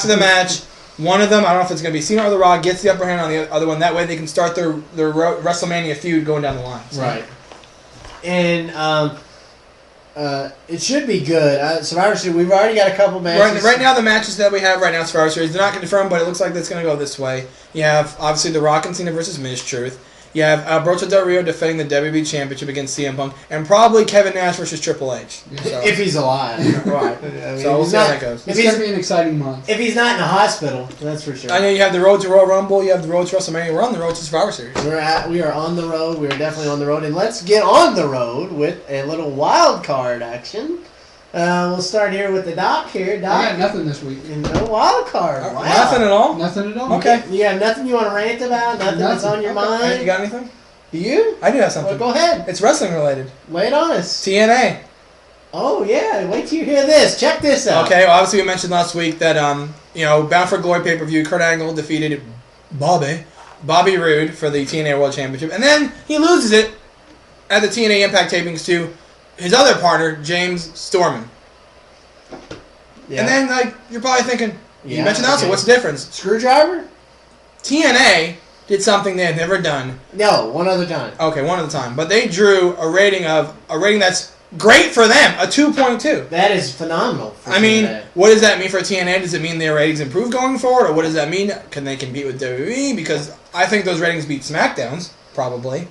[SPEAKER 4] the match, one of them, I don't know if it's going to be Cena or The Rock, gets the upper hand on the other one. That way they can start their WrestleMania feud going down the line. So.
[SPEAKER 5] Right. And it should be good. Survivor Series, we've already got a couple matches.
[SPEAKER 4] Right now, the matches that we have right now, Survivor Series, they're not confirmed, but it looks like that's going to go this way. You have, obviously, The Rock and Cena versus Mistruth. You have Alberto Del Rio defending the WWE Championship against CM Punk. And probably Kevin Nash versus Triple H. So,
[SPEAKER 5] If he's alive. Right. I mean,
[SPEAKER 4] so we'll see how that goes.
[SPEAKER 3] It's going to be an exciting month.
[SPEAKER 5] If he's not in a hospital, that's for sure.
[SPEAKER 4] I know you have the road to Royal Rumble, you have the road to WrestleMania. We're on the road to Survivor Series.
[SPEAKER 5] We are on the road. We are definitely on the road. And let's get on the road with a little wild card action. We'll start here with the Doc here. Doc,
[SPEAKER 3] I got nothing this week.
[SPEAKER 5] no wild card. Wow.
[SPEAKER 4] Nothing at all?
[SPEAKER 3] Nothing at all.
[SPEAKER 4] Okay.
[SPEAKER 5] You have nothing you want to rant about? Nothing that's on your
[SPEAKER 4] You
[SPEAKER 5] mind?
[SPEAKER 4] got anything?
[SPEAKER 5] Do you?
[SPEAKER 4] I do have
[SPEAKER 5] Well,
[SPEAKER 4] something.
[SPEAKER 5] go ahead.
[SPEAKER 4] It's wrestling related.
[SPEAKER 5] Lay it on us.
[SPEAKER 4] TNA.
[SPEAKER 5] Oh, yeah. Wait till you hear this. Check this out.
[SPEAKER 4] Okay, well, obviously we mentioned last week that, Bound for Glory pay-per-view, Kurt Angle defeated Bobby Roode for the TNA World Championship. And then he loses it at the TNA Impact tapings to his other partner, James Storman.
[SPEAKER 5] Yeah.
[SPEAKER 4] And then, you're probably thinking, you
[SPEAKER 5] Yeah,
[SPEAKER 4] mentioned also,
[SPEAKER 5] okay.
[SPEAKER 4] what's the difference?
[SPEAKER 5] Screwdriver?
[SPEAKER 4] TNA did something they had never done.
[SPEAKER 5] No, one other time.
[SPEAKER 4] Okay, one at a time. But they drew a rating that's great for them, a 2.2.
[SPEAKER 5] That is phenomenal. For
[SPEAKER 4] I mean,
[SPEAKER 5] TNA.
[SPEAKER 4] what does that mean for TNA? Does it mean their ratings improve going forward, or what does that mean? Can they compete with WWE? Because I think those ratings beat SmackDown's, probably.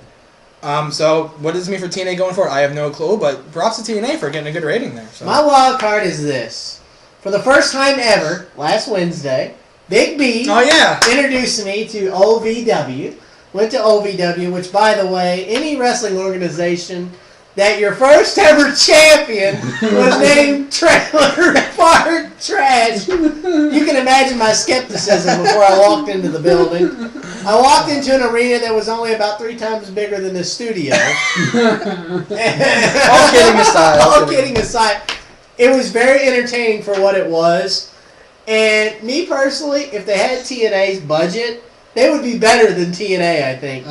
[SPEAKER 4] So what does it mean for TNA going forward? I have no clue, but props to TNA for getting a good rating there. So.
[SPEAKER 5] My wild card is this. For the first time ever, last Wednesday, Big B.
[SPEAKER 4] Oh yeah.
[SPEAKER 5] Introduced me to OVW. Went to OVW, which, by the way, any wrestling organization that your first ever champion was named Trailer Park Trash. You can imagine my skepticism before I walked into the building. I walked into an arena that was only about 3 times bigger than this studio.
[SPEAKER 4] All kidding aside.
[SPEAKER 5] All kidding aside, it was very entertaining for what it was. And me personally, if they had TNA's budget, they would be better than TNA, I think.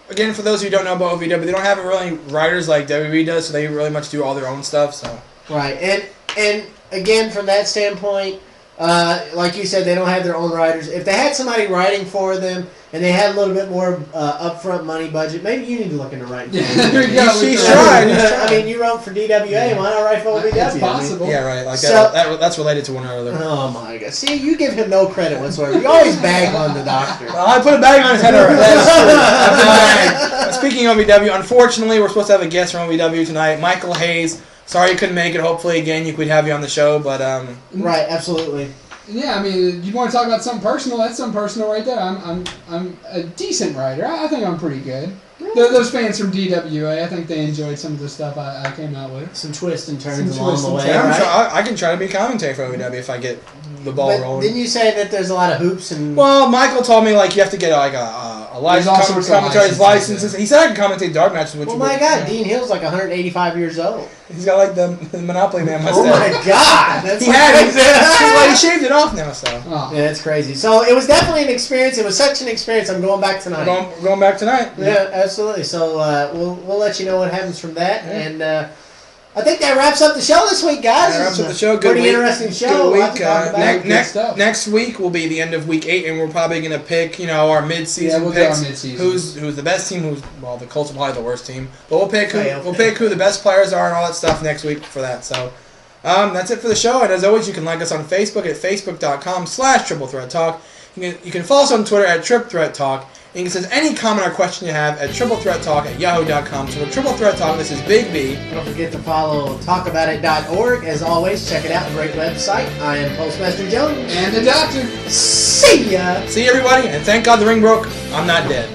[SPEAKER 4] Again, for those who don't know about OVW, they don't have really writers like WWE does, so they really much do all their own stuff. So
[SPEAKER 5] right, and again, from that standpoint, like you said, they don't have their own writers. If they had somebody writing for them and they had a little bit more upfront money budget, maybe you need to look into writing.
[SPEAKER 3] There you go.
[SPEAKER 4] She tried.
[SPEAKER 5] I mean, you wrote for DWA. Why not write for OVW?
[SPEAKER 3] It's possible.
[SPEAKER 5] I mean,
[SPEAKER 4] yeah, right. Like
[SPEAKER 5] So-
[SPEAKER 4] that's related to one another.
[SPEAKER 5] oh my God! See, you give him no credit whatsoever. You always bag on the doctor.
[SPEAKER 4] Well, I put a bag on his head already. That's true. Speaking of OVW, unfortunately, we're supposed to have a guest from OVW tonight, Michael Hayes. Sorry you couldn't make it. Hopefully, again, could have you on the show, but
[SPEAKER 5] Right, absolutely.
[SPEAKER 3] Yeah, I mean, you want to talk about something personal? That's something personal right there. I'm a decent writer. I think I'm pretty good. Those fans from DWA, I think they enjoyed some of the stuff I came out with.
[SPEAKER 5] Some twists and turns
[SPEAKER 3] Some
[SPEAKER 5] along
[SPEAKER 3] twists
[SPEAKER 5] the
[SPEAKER 3] and
[SPEAKER 5] way,
[SPEAKER 3] turns.
[SPEAKER 5] right?
[SPEAKER 4] I can try to be commentary for OVW if I get the ball
[SPEAKER 5] But
[SPEAKER 4] rolling.
[SPEAKER 5] didn't you say that there's a lot of hoops and?
[SPEAKER 4] Well, Michael told me like you have to get like a
[SPEAKER 3] There's all sorts of
[SPEAKER 4] commentator's
[SPEAKER 3] licenses,
[SPEAKER 4] licenses. He said I can commentate dark matches. Which
[SPEAKER 5] Well,
[SPEAKER 4] would-
[SPEAKER 5] my God, Dean Hill's like 185 years old.
[SPEAKER 4] He's got like the Monopoly Man mustache.
[SPEAKER 5] Oh my God, that's
[SPEAKER 4] He had it.
[SPEAKER 5] crazy.
[SPEAKER 4] Well, he shaved it off now, so.
[SPEAKER 3] Oh.
[SPEAKER 5] Yeah, it's crazy. So it was definitely an experience. It was such an experience. I'm going back tonight.
[SPEAKER 4] We're going back tonight.
[SPEAKER 5] Yeah, absolutely. So we'll let you know what happens from that, and I think that wraps up the show this week, guys.
[SPEAKER 4] That wraps up the show. Good
[SPEAKER 5] Pretty
[SPEAKER 4] week.
[SPEAKER 5] interesting show.
[SPEAKER 4] Good
[SPEAKER 5] Lots
[SPEAKER 4] week.
[SPEAKER 5] to talk about.
[SPEAKER 3] Good stuff.
[SPEAKER 4] Next week will be the end of week 8, and we're probably gonna pick our mid-season
[SPEAKER 3] Yeah, we'll do our
[SPEAKER 4] picks.
[SPEAKER 3] mid-season.
[SPEAKER 4] Who's the best team? The Colts are probably the worst team. But we'll pick
[SPEAKER 5] Okay.
[SPEAKER 4] we'll pick who the best players are and all that stuff next week for that. So. That's it for the show, and as always, you can like us on Facebook at facebook.com/triplethreattalk. You can follow us on Twitter at triplethreattalk, and you can send any comment or question you have at triplethreattalk@yahoo.com. So for Triple Threat Talk, this is Big B.
[SPEAKER 5] Don't forget to follow talkaboutit.org. As always, check it out. Great website. I am Postmaster Jones.
[SPEAKER 3] And the doctor.
[SPEAKER 5] See ya.
[SPEAKER 4] See you, everybody, and thank God the ring broke. I'm not dead.